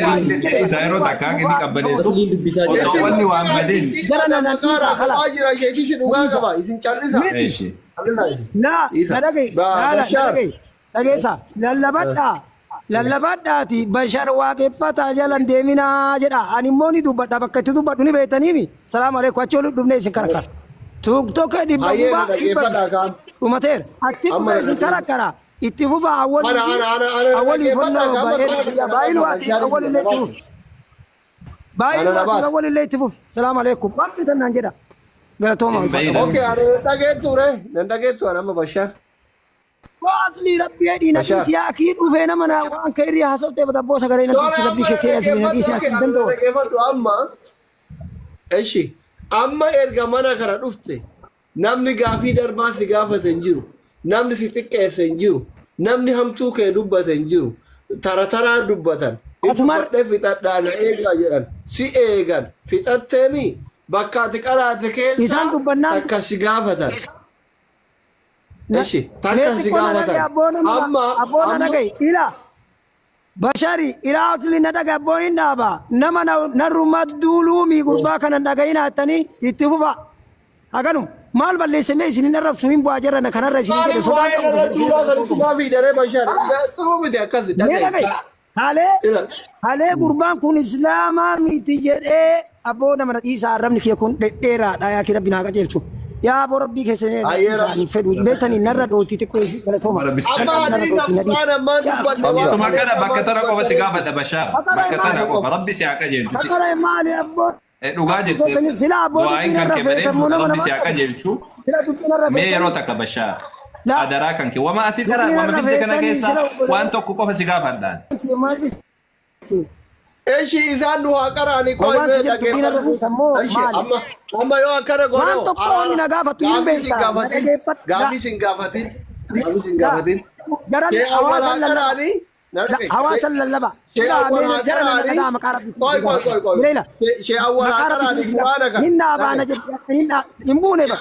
Zairo takka ini kabale Osowani wa ambadin Jarana nan kara ajira yedi shi duga gaba isin challisa na nadage lagesa lallabadda lallabadhaati bashar waaqeffataa jalan deeminaa jedha ani immoo ni dubbadha bakka itti dubbadhu ni beektaniimi salaamu alaikum achi ol dhufnee isin karakara tokko dhibba dhumateera achi dhufnee isin karakara itti fufa awwalii fonnoo baay'ilwaati awwalillee itti fufa baay'ilwaati awwalillee itti fufa salaamu alaikum waan fitannaan jedha galatooma okay ani dhageettu anama bashar واصلي ربي يدي نبي سياكيد وفينا من وان كيري حسبت بتبو سغري نبي ربي كتير اسمي نبي سياكيد دندو اما ايشي اما ارغمانا كرا دفته نمني غافي دربا سي غافا سنجيرو نمني سي تكه سنجيرو نمني همتو كه دوبا سنجيرو ترى دوبتان اتمر فيتادانا ايغا جدان سي ايغان فيتاتمي بكات قرات كيس إنسان دوبنا تكسي غافتان ايش تاكسي غافتان اما ابونا نغي الى بشري الى اصلي ندغ بوين دابا نما نرما دولومي غربا كان دغينا تني يتفوا اغنم مال بل سمي سن نرف سوين بواجرنا كان رشيد كده صدا ما في دري بشر ترومي ده كذا هله غربان كون اسلام ميتجد ابونا من عيسى ربني كيكون ديرا دايا كده بنا قجلچو يا ابو ربي كسنه انسان فدو بيتني نرد اوتي تكويسي كلتوما اما انا ما دبن سما كان بكتر کو بس غافه بشار بكتر کو ربي سياك جيلچو فكر مالي ابو dhugaa sila ابو rabbi si akka jeelchu mee yeroo takka bashar adaraa kan kee wama ati kara wama bidde kana keessa waan tokko qofa si gaafadhaan ايش اذا انه قراني كوي ايش اما يو كره غورو وان تكوني نغافت غافي سنغافتين جرال قراني حواس اللبا شيء اول قراني شيء اول قراني سبحانك هنا بانا هنا يمبونه با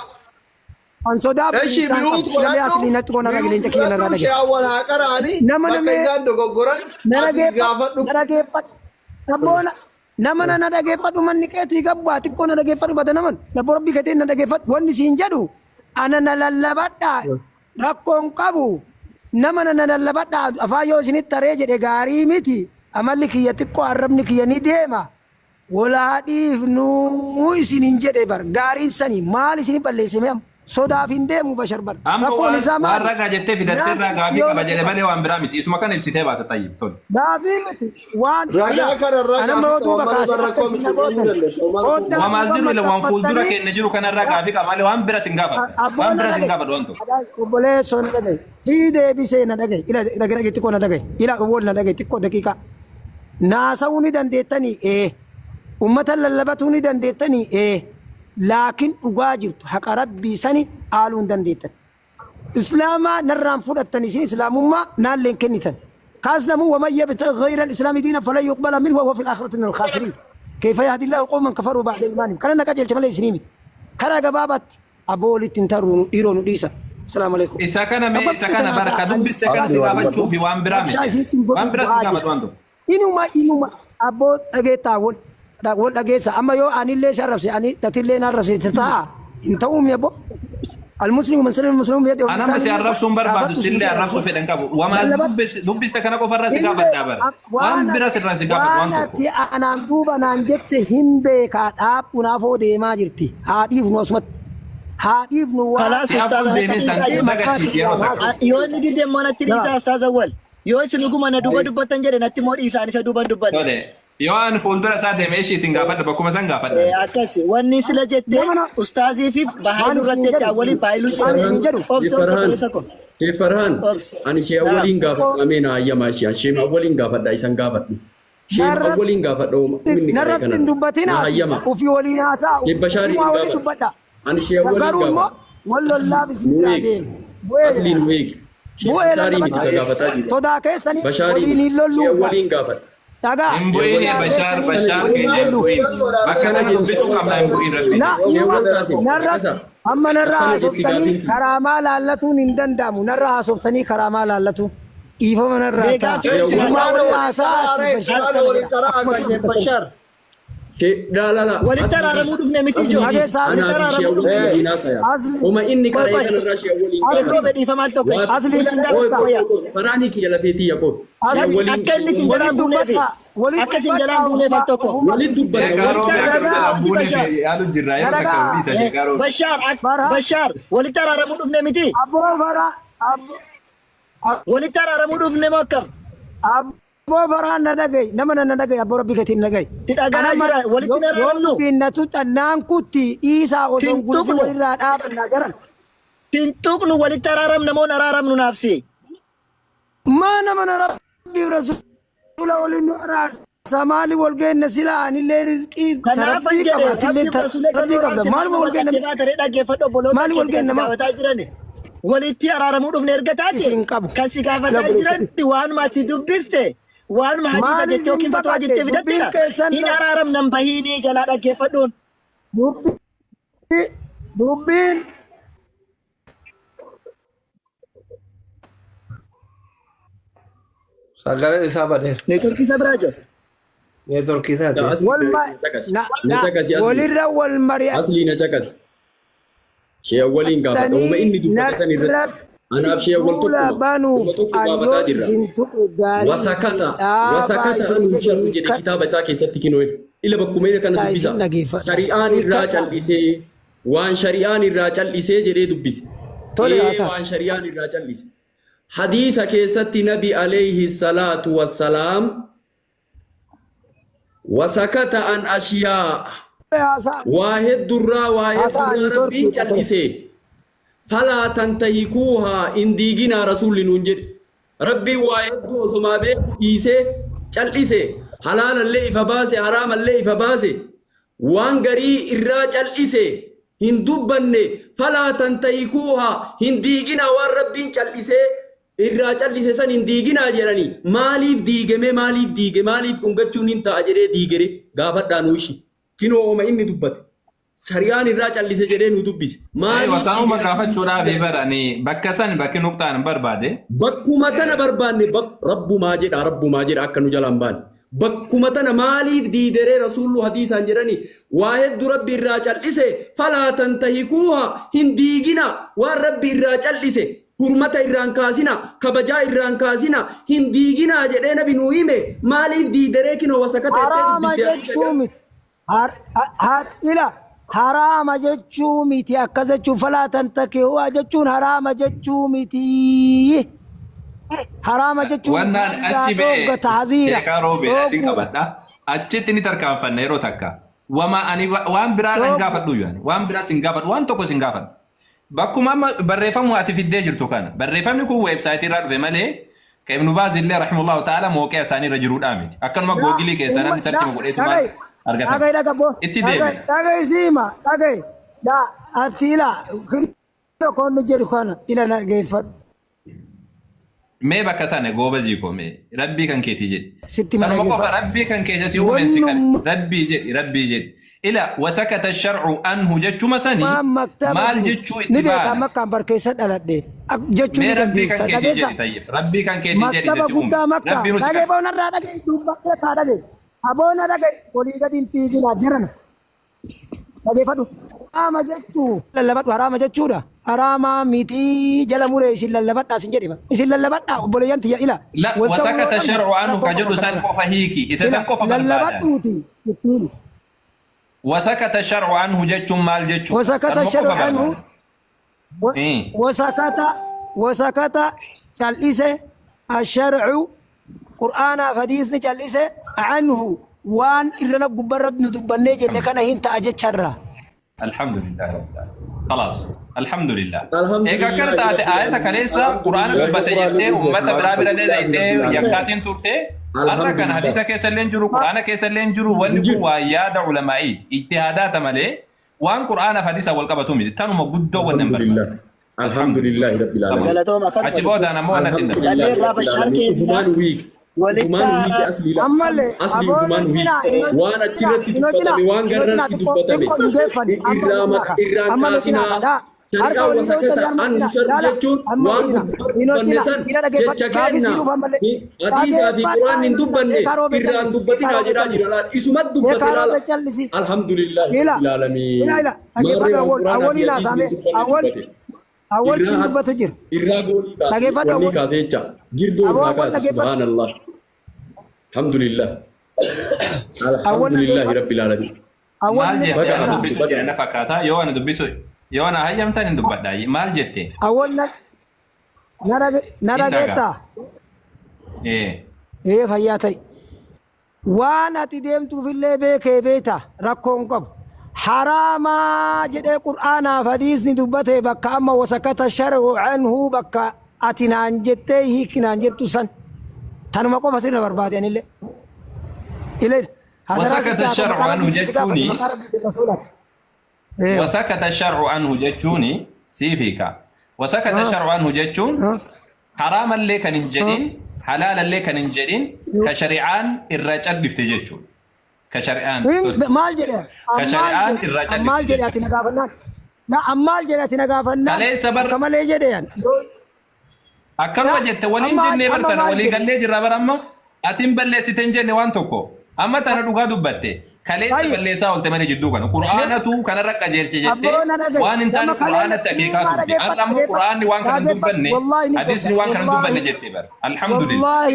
ان صدا ايش بيوت ولا اصلي نتكون راجلين جكينا راجل شيء اول قراني نما دوغورن نرغيفت Abona namana na dhaggeeffadhu manni keetii gabbaa xiqqoo na dhaggeeffadhu bada naman dabbo rabbi keetiin na dhaggeeffadhu wanni siin jedhu ana na lallabadhaa rakkoon qabu namana na lallabadhaa afaan yoo isinitti taree jedhe gaarii miti amalli kiyya xiqqoo arrabni kiyya ni deema walaadhiif nuu isinin jedhe bar gaariin sanii maal isini balleessime amma sodaaf hin deemu bashar bar rakkoon isaa maal waan ragaa jettee fidattee irraa gaafii qaba jedhe malee waan biraa miti isuma kana ibsitee baata tayyib tole gaafii miti waan ragaa kana ana mootuu bakaasa waan maazinu ila waan fuuldura keenya jiru kana irraa gaafii qaba malee waan bira sin gaafadha waan bira sin gaafadha waan tokko obboleessoo na dhagaye sii deebisee na dhagaye ila dhagaye xiqqoo na dhagaye ila wol na dhagaye xiqqoo daqiiqa naasa'uu ni dandeettanii ummata lallabatuu ni dandeettanii لكن أواجرت حق ربي سني آلون دنديتا إسلاما نرام فرد التنسين إسلام ما نالين كنتن كاسلموا ومن يبتغي غير الإسلام دينا فلا يقبل منه وهو في الآخرة من الخاسرين كيف يهدي الله قوما كفروا بعد إيمانهم كان نكاجل شمال إسلامي كان جبابت أبولي تنترون إيرون ديسا السلام عليكم إذا كان بركة دم بستكان سكابت شوف بوان برامج وان برا سكابت واندو إنما أبو أجيتا wol dhageessa amma yoo anillee sharrafse ani tatillee narrafse tataa hin ta'uum yabbo almuslimu man salima muslimu yadi ana ma si arrabsuun barbaadu sillee arrabsu fedhan qabu wama dubbiste kana qofarra si gaafadhaa bara waan bira sirraa si gaafadhu waan tokko anaan duuba naan jette hin beekaa dhaabbunaafoo deemaa jirti haadhiif nu asumatti haadhiif nu خلاص استاذ yoo inni didde manatti dhiisaa ustaaz awwal yoo isin dhuguma na duba dubbatan jedhe natti moo dhiisaan isa duban dubbanne yoo an fuuldura isaa deeme ishii sin gaafadha bakkuma san gaafadha akkasi wanni sila jette ustaaziif bahaalu irratti awwaliin baayilu jedhu Farhan ani shee awwaliin gaafadha ameen ayyamaa shee awwaliin gaafadha isan gaafadhu shee awwaliin gaafadha narratti hin dubbatina ofii waliin haasaa bashaari dubbadha ani shee awwaliin gaafadha wallollaa bismillah deem asliin weegi shee bashaari miti ka gaafataa jiru sodaa keessanii waliin hin lollu awwaliin gaafadha daga imbu'in bashar keenya imbu'in akkana dubbisuu qabna imbu'in rabbi amma narraa haasoftanii karaamaa laallatuun hin danda'amu narraa haasoftanii karaamaa laallatu dhiifama narraa ta'a لا لا لا ولترى رمود في نمتي جو أنا في شيء أولي ناس يا وما إني كرهت أنا راشي أولي أقرب بدي فمال توكل أصلي فراني كي يلا فيتي يا كو أكل سنجلان بونه في أكل سنجلان بونه في توكل ولد بشار ولترى رمود في نمتي ولترى رمود في نمكم Abbo faraan na dhagay nama na dhagay abbo rabbi gatiin dhagay tidhagaa jira walitti na raamnu binnatu xannaan kutti isaa osoo gulfi walirraa dhaabannaa garan tintuqnu walitti araaram namoon araaramnu naafsi maa nama na rabbi rasuula waliin nu araarsa maali walgeenna silaa anillee rizqii rabbii qabatillee rabbii qabda maaluma walgeenna maali walgeenna gaafataa jirani walitti araaramuu dhufne ergataati kan si gaafataa jiran waan maati dubbiste waan mahadii jettee yookiin fatwaa jettee fidattidha hin araaram nan bahiinii jalaa dhaggeeffadhuun dubbiin sagaleen isaa badeera. Neetworkii isa biraa jiru. Neetworkii isaati. walirra wal mari'a. Asli na cakas. Shee waliin gaafata. Uma inni dubbatan irratti. Anaaf shee wal tokko wasakata anu sharru jedhe kitaaba isaa keessatti kinoo ila bakkuma ina kana dubbisa. Shari'aan irraa cal'isee waan shari'aan irraa cal'isee jedhee dubbise. Waan shari'aan irraa cal'ise. Hadiisa keessatti nabi alayhi salaatu wassalaam wasakata an ashiyaa waa heddurraa rabbiin cal'isee falaa tantahikuuhaa hin diiginaa rasuulli nuun jedhe rabbiin waa hedduu osomaa beeku dhiisee cal'ise halaalallee ifa baase haraamallee ifa baase waan garii irraa cal'ise hin dubbanne falaa tantahikuuhaa hin diiginaa waan rabbiin cal'isee irraa cal'ise san hin diiginaa jedhanii maaliif diige maaliif dhungachuun hin ta'a jedhee diigere gaafadhaa nuushi kinoo oma inni dubbate shari'aan irraa callise jedhee nu dubbise maaliif wasaanuma gaafachuudhaaf baranii bakka san bakki nuqtaan barbaade bakkuma tana barbaanne rabbumaa jedha akka nu jalaan baane bakkuma tana maaliif diideree rasuullu hadiisaan jedhanii waa hedduu rabbi irraa callise falaa tantahikuuhaa hin diigina waan rabbi irraa callise hurmata irraan kaasina kabajaa irraan kaasina hin diiginaa jedhee nabi nuu hime maaliif diideree kinoo wasakata haraama jechuu miti haraama jechuu miti akkas jechuu falaa tantahiikuuhaa jechuun haraama jechuu miti haraama jechuun wannaan achi bee sheekaa roobee asin qabadha achitti ni tarkaanfanna yeroo takka wama ani waan biraa hin gaafadhu yaani waan biraa sin gaafadhu waan tokko sin gaafadhu bakkuma barreeffamu ati fiddee jirtu kana barreeffamni kun weebsaayitii irraa dhufe malee ka ibnu baaz illee rahimahullahu ta'ala mooqee isaanii irra jiruudhaa miti akkanuma googilii keessa namni sarchima godheetuma argata itti deeme dhagay siima dhagay ati ila koonni jedhu kana ila nageeffadhu mee bakka sana gooba ziikoo mee rabbii kan keetii jedhi sitti kanuma qofa rabbii kan keessa si uumen si kan rabbii jedhi ila wasakata shar'u anhu jechuma sani maal jechuu itti ni beeka makkaan barkeessa dhaladhe jechuu ni dandeessa dhageessa rabbii kan keetii jedhi maktaba guddaa makkaa dhagee boonarraa dhagee dubbaqee kaa dhagee aboona dhagee olii gadiin fiiginaa jirana dhageeffadhu haraama jechuu lallabadhu haraama jechuudha haraama mitii jala muree isin lallabadhaa isin jedhe isin lallabadhaa obboleeyyan tiyya ila wasakata shar'u anhu ka jedhu san qofa hiiki isa san qofa lallabadhuuti وسكت الشرع عنه جتشم مال جتشم وسكت الشرع عنه وسكت جلسه الشرع قرآن حديث جلسه عنه وان إرنا قبرت ندبني جل كان هين تأجج شرّا الحمد لله رب العالمين خلاص الحمد لله إذا كانت آية كليسة قرآن بتجده أمة برابرة لديه يكاتين تورته أنا كان حديثة كيسلين جرو قرآن كيسلين جرو والنبو وياد علماء اجتهادات ماله وان قرآن حديثة والكبتوم تانو مجد والنمبر الحمد لله رب العالمين أجيبه أنا مو أنا تندم زمان ويك أصلي زمان ويك وانا تيرت تبتدي وان قررت تبتدي إرام كاسنا شركة وسكتة عن شر جتون وان بنسان جتشكينا حديثا في قرآن ندبني إران دبتنا جرا جرا إسمت دبتنا الحمد لله رب العالمين أول سين دبتجر إران كاسيتشا جردو كاس سبحان الله الحمد لله الحمد لله رب العالمين maal jette ana dubbisu jira na fakkaata yoo ana dubbisu yoo ana hayyamtan hin dubbadha maal jette awwal narageetta fayyaa waan ati deemtuufillee beekee beeta rakkoon qabu haraamaa jedhee qur'aanaaf hadiisni dubbate bakka amma wasakata shar'u anhu bakka ati naan jettee hiikinaan jettu san tanuma qofa sirra barbaade anillee ilee وسكت الشرع عنه جتوني وسكت الشرع عنه جتوني سيفيكا وسكت الشرع عنه جتون حرام اللي كان نجدين حلال اللي كان نجدين كشريعان الرجال بفتجتون كشريعان مال جريان كشريعان الرجال مال جريان تنقافنا لا أمال جريان تنقافنا ليس بر كما لي جريان أكل وجدت ولين جنة برتنا ولي قال لي جرا برامه أتم بلّي ستنجني وانتوكو أما تنا دوغا دوبته كليس بلّيسا قلت ماني جدّو كانوا قرآن تو كان ركّا جيرتي جتّي وان إنسان قرآن تكيكا تبدي أما قرآن وان كان دوبني حديث وان كان دوبني جتّي بر الحمد لله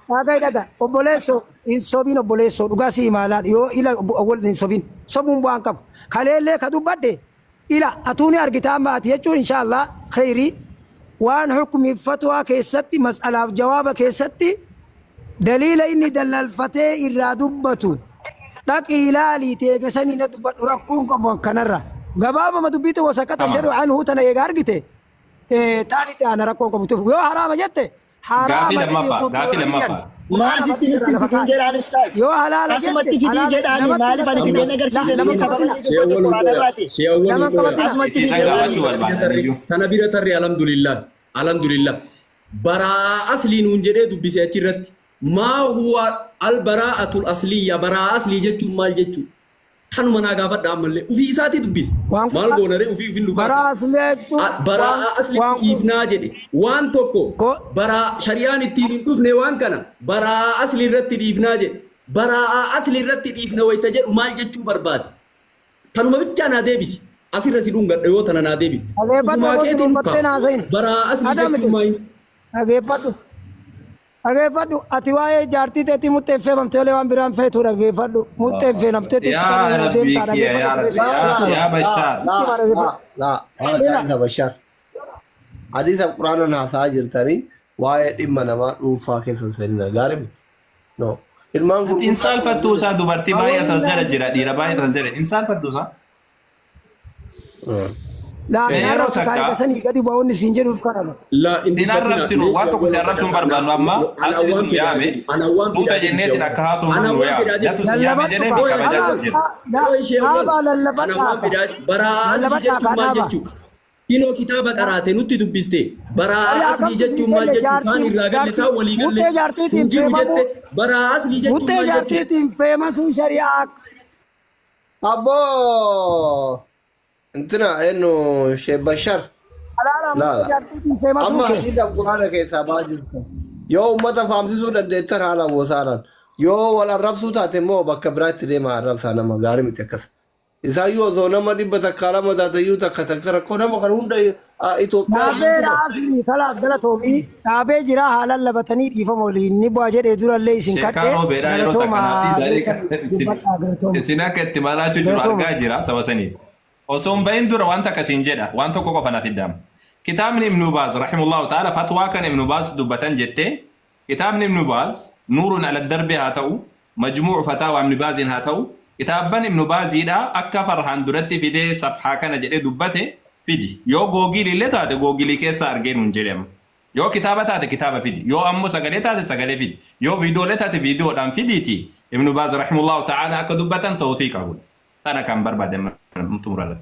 والله هذا أبوليسو إن صوبين أبوليسو دوغاسي مالان يو إلى أول إن صوبين صوبون بوان كاب كليل كدوبته إلى أتوني أرجع ما أتيجون إن شاء الله خيري وان حكم فتوى كيستي مسألة جواب كيستي دليل إني دلال فتى إرادبتو لك إلالي تيجسني ندبت ركون كم كنرة جبابا ما دبيته وسكت شرع عنه تنا يجارجته تاني أنا ركون كم تفو يو حرام جته حرام قاتل لما ما ستي نتي في دين على أستاذ يو حلال أسمت في دين جد أنا ما أعرف أنا في دين أجر سيزن من سبب القرآن الراتي أسمت في دين تنا بيرة تري الحمد لله براء أصلي نونجري دبي سيرت ما هو البراءة الأصلية براءة أصلي جتشو مال جتشو حنو منا قافت دامن لي وفي إساتي دبيس مال بونري وفي اللغة براءة أصلي إفنا جدي وان توكو براء شريان التين دفني وان كان براءة أصلي رتي إفنا جدي براءة أصلي رتي إفنا ويتجر مال جتشو برباد حنو ما بيتشانا ديبس أصير رسيدون قد يوتنا ناديبس وما كيتين براءة أصلي جتشو ماين أجيبادو أتواي جارتي تي متفق بمتلي وان برام فيتورا أجيبادو متفق نمتتي يا ربي يا بشار لا هذا بشار حديث القرآن ناسا جرتني وايد إما نما أوفا كيف سننا غارب نو إنسان فتوسا دوبرتي باية تزر جرا ديرا باية تزر إنسان فتوسا لا نعرف كاي كسني كدي باون سينجر وكرنا لا دينار ربسينو واتو كسي ربسون بربانو أما أصلي دنيامي بوتا جنة تناكها سومن ويا جاتو سيامي جنة بكابي جاتو جنة براء أصلي جتشو مال جتشو إنو كتابة قرأت نوتي دبستي براء أصلي جتشو مال جتشو كان الرجال لتا ولي قال نجيب جت براء أصلي جتشو مال جتشو فيمس شريعة أبو انتنا انه شيء بشر لا اما حديث القران كيف باجر يو متى فهم سودا دتر على وسارا يو ولا رفسو تاتمو بكبرات دي ما رفسا انا مغاري متكس اذا يو زونا ما دي بتكالا مدا تيو تكتكر كنا ما كنون داي ايثيوبيا تابع اصلي خلاص غلط होगी تابع جرا حلال لبتني يفهمولي ني بواجه ادور الله سنكته غلطو ما سينك احتمالات جرا ارجع جرا سواسني وصوم بين دور وانت كسنجدا وانت كوكو فنا في الدم كتاب ابن باز رحمه الله تعالى فتوى كان ابن باز دبتان جته كتاب ابن باز نور على الدرب هاتو مجموع فتاوى ابن باز هاتو كتاب ابن باز يدا اكفر هندرت في دي صفحه كان جده دبته في دي يو غوغيلي لتا دي غوغيلي كيسا ارجن نجرم يو كتابه تاع كتابه في دي يو امو سغلي تاع سغلي في يو فيديو لتا فيديو دام في دي تي ابن باز رحمه الله تعالى كدبتان توثيق اقول أنا كم برباد متمرد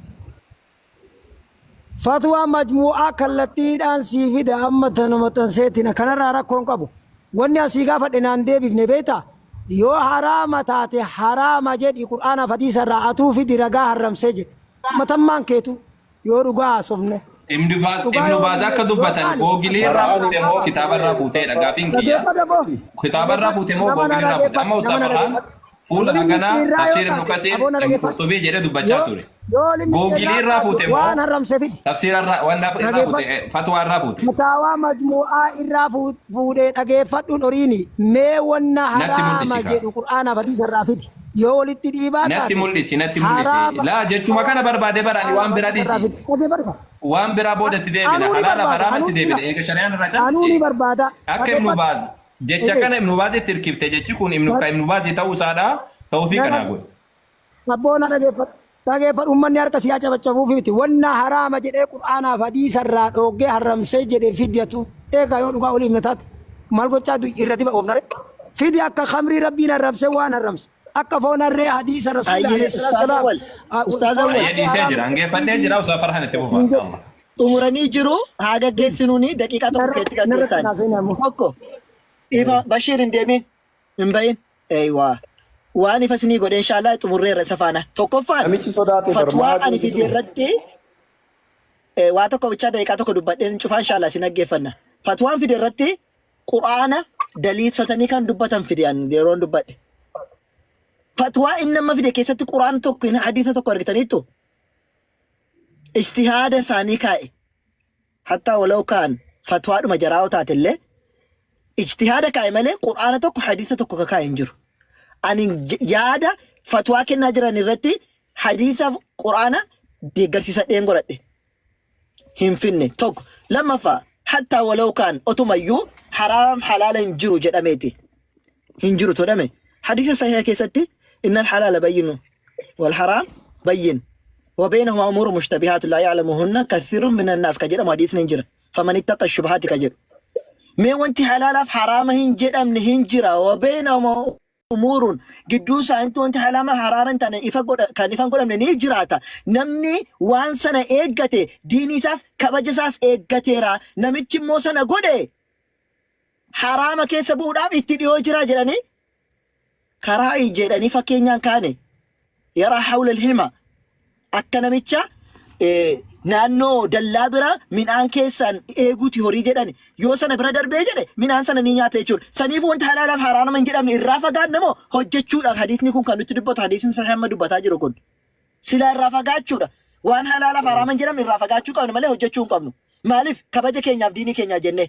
فتوى مجموعة كالتي دان سيفي دا أمتنا متنسيتنا كان رارا كون كابو ونيا سيغافة دنان دي بفن بيتا يو حرام تاتي حرام جد القرآن فديس الرعاتو في درقاء حرم سجد متمان كيتو yoo dhugaa sofne. Ibnu Baaz akka dubbatan googilii irraa fuute moo kitaaba irraa fuutee gaaffiin kiyya. Kitaaba irraa fuute moo googilii irraa fuute amma Ustaz Farhaan fuula haganaa tafsiir Ibnu Kasiir Qurxubii jedhee dubbachaa ture. Googilii irraa fuute moo tafsiira irraa waan irraa fuute fatwaa irraa fuute. Fataawaa majmu'aa irraa fuudhee dhageeffadhuun horiini mee wanna haraama jedhu Qur'aanaaf hadiisa irraa fidi. Yoo walitti dhiibaa taate. Natti mul'isi. Laa jechuma kana barbaade barani waan biraa dhiisi. Waan biraa boodatti deebina. Halaala haraamatti deebina. Eega shari'aan irraa taasise. Anuuni barbaada. Akka Ibnu Baaz. Jecha kana Ibnu Baaz itti hirkifte jechi kun Ibnu Baaz ta'uu isaadha. Ta'uufii kanaa godhe. Abboona dhageeffadhu uummanni harka siyaa cabacabuuf miti. Wanna haraama jedhee Qur'aanaaf hadiisa irraa dhoogee haramsee jedhee fidyatu. Eegaa yoo dhugaa oliif nataate maal gochaa irratti oofnare. Fidi akka khamrii rabbiin haramsee waan haramse. Akka foon harree hadiisa rasuulaa salaam. Ustaaz Awwal. Dhiisee jira. Hangeffannee jira Ustaz Farhaan itti buufama. Xumuranii jiru haa gaggeessinuuni daqiiqaa tokko keessatti gaggeessan. Tokko ifa Bashiir hin deemin hin bahin. Eeywaa. Waan ifa isinii godhe inshaallah xumurreerra isa faana. Tokkoffaan fatwaa ani fide irratti waa tokko bichaa daqiiqaa tokko dubbadheen cufaa inshaallah isin dhaggeeffanna. Fatwaan fide irratti Qur'aana daliilfatanii kan dubbatan fideen yeroon dubbadhe. Fatwaa inni amma fide keessatti Qur'aan tokko hadiisa tokko argitaniittu ijtihaada isaanii kaa'e. Hatta walau kaan fatwaadhuma jaraa'oo taatellee ijtihaada kaa'e malee Qur'aana tokko hadiisa tokko kaa'e hin jiru. Ani yaada fatwaa kennaa jiran irratti hadiisa Qur'aana deeggarsiisa dheen godhadhe. Hin finne tokko lammaffaa hatta walau kaan otumayyuu haraam halaala hin jiru jedhameeti. Hin jiru todhame. حديث صحيح كيستي إن الحلال بين والحرام بين وبينهما أمور مشتبهات لا يعلمهن كثير من الناس كجرم حديث ننجر فمن اتقى الشبهات كجر مي وانت حلال في حرام هنجر أم نهنجر وبينهما أمور قدوسا أنت وانت حلال حرارا انت كان يفهم قول من نيجراتا نمني وانسنا إيقاتي ديني ساس كبجساس إيقاتي را نمتش موسنا قولي حرام كيس بوداب اتديو جرا جراني كراي جيراني فكينيان كاني يرى حول الهمة أكنميتشا نانو دلابرا من أنكيسان إيغوتي هوري جيراني يوسان برادر بيجري من أنسان نينيات يجور سنيفو انت حلال حرانا من جيران من الرافة قاد نمو هجتشو الحديث نكون كانوا تدبط حديث صحيح ما دبطا جيرو كون سلا الرافة قاد شورا وان حلال حرانا من جيران من الرافة قاد شو كانوا مالي هجتشو كامنو مالف كباجة كينيا بديني كينيا جنة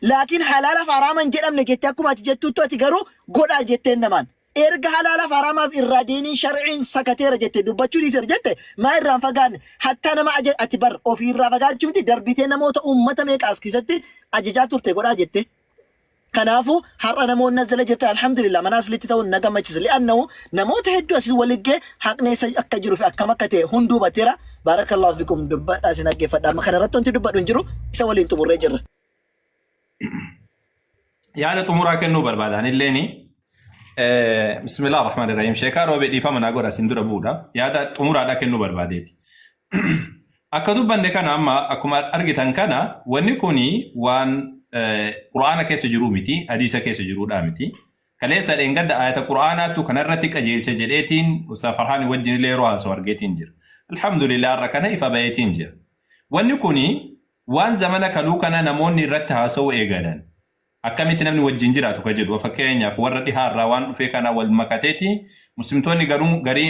لكن حلال حرانا من جيران من جيتاكو ما تجتو تو تيغارو قودا جيتين نمان إرجع حلال فرامة إراديني شرعين سكتير جت دبتشو لي سرجت ما إرام فقان حتى أنا ما أجت أتبر أو في الرافقات شو متي دربيتين موت أمة ميك أسكيستي أججات ترتقوا أجت كنافو حر أنا مو نزل جت الحمد لله مناس اللي تتو النجم مجلس لأنه نموت هدو أسيس ولقى حق ناس أكجرو في أكما كته هندو بتيرا بارك الله فيكم دبّت أسينا كيف دار ما خنا رتون تدبّت ونجرو سوالي أنتم الرجال يعني تمرا كنو بربادان الليني بسم الله الرحمن الرحيم شكرا وبدي فمن أقول سندرا بودا يا أمور هذا كنو بربادتي أكدوب بندكنا أما أكما أرجتان كنا ونكوني وان قرآن كيس جرومتي حديث كيس جرود أمتي كليس الإنجاد آية القرآن تو كنرتك أجيل شجرتين وسافرهان وجن ليروها سوارجتين جر الحمد لله ركنا إفبايتين جر ونكوني وان زمانك لوكنا نموني رتها سو إيجادن أكملت نمني والجنجرات وكجد وفكينيا فورد هار روان فيكنا والمكاتيتي مسلمتوني غري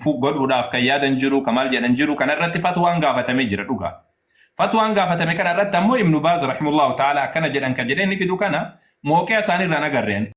فوق قد وداف كيادا نجرو كمال جدا نجرو كان الرت فتوى انغافة مجرى دوغا فتوى انغافة مكان الرت مو ابن باز رحمه الله تعالى كان جدا كجدين في دوكنا موكي ساني رانا غرين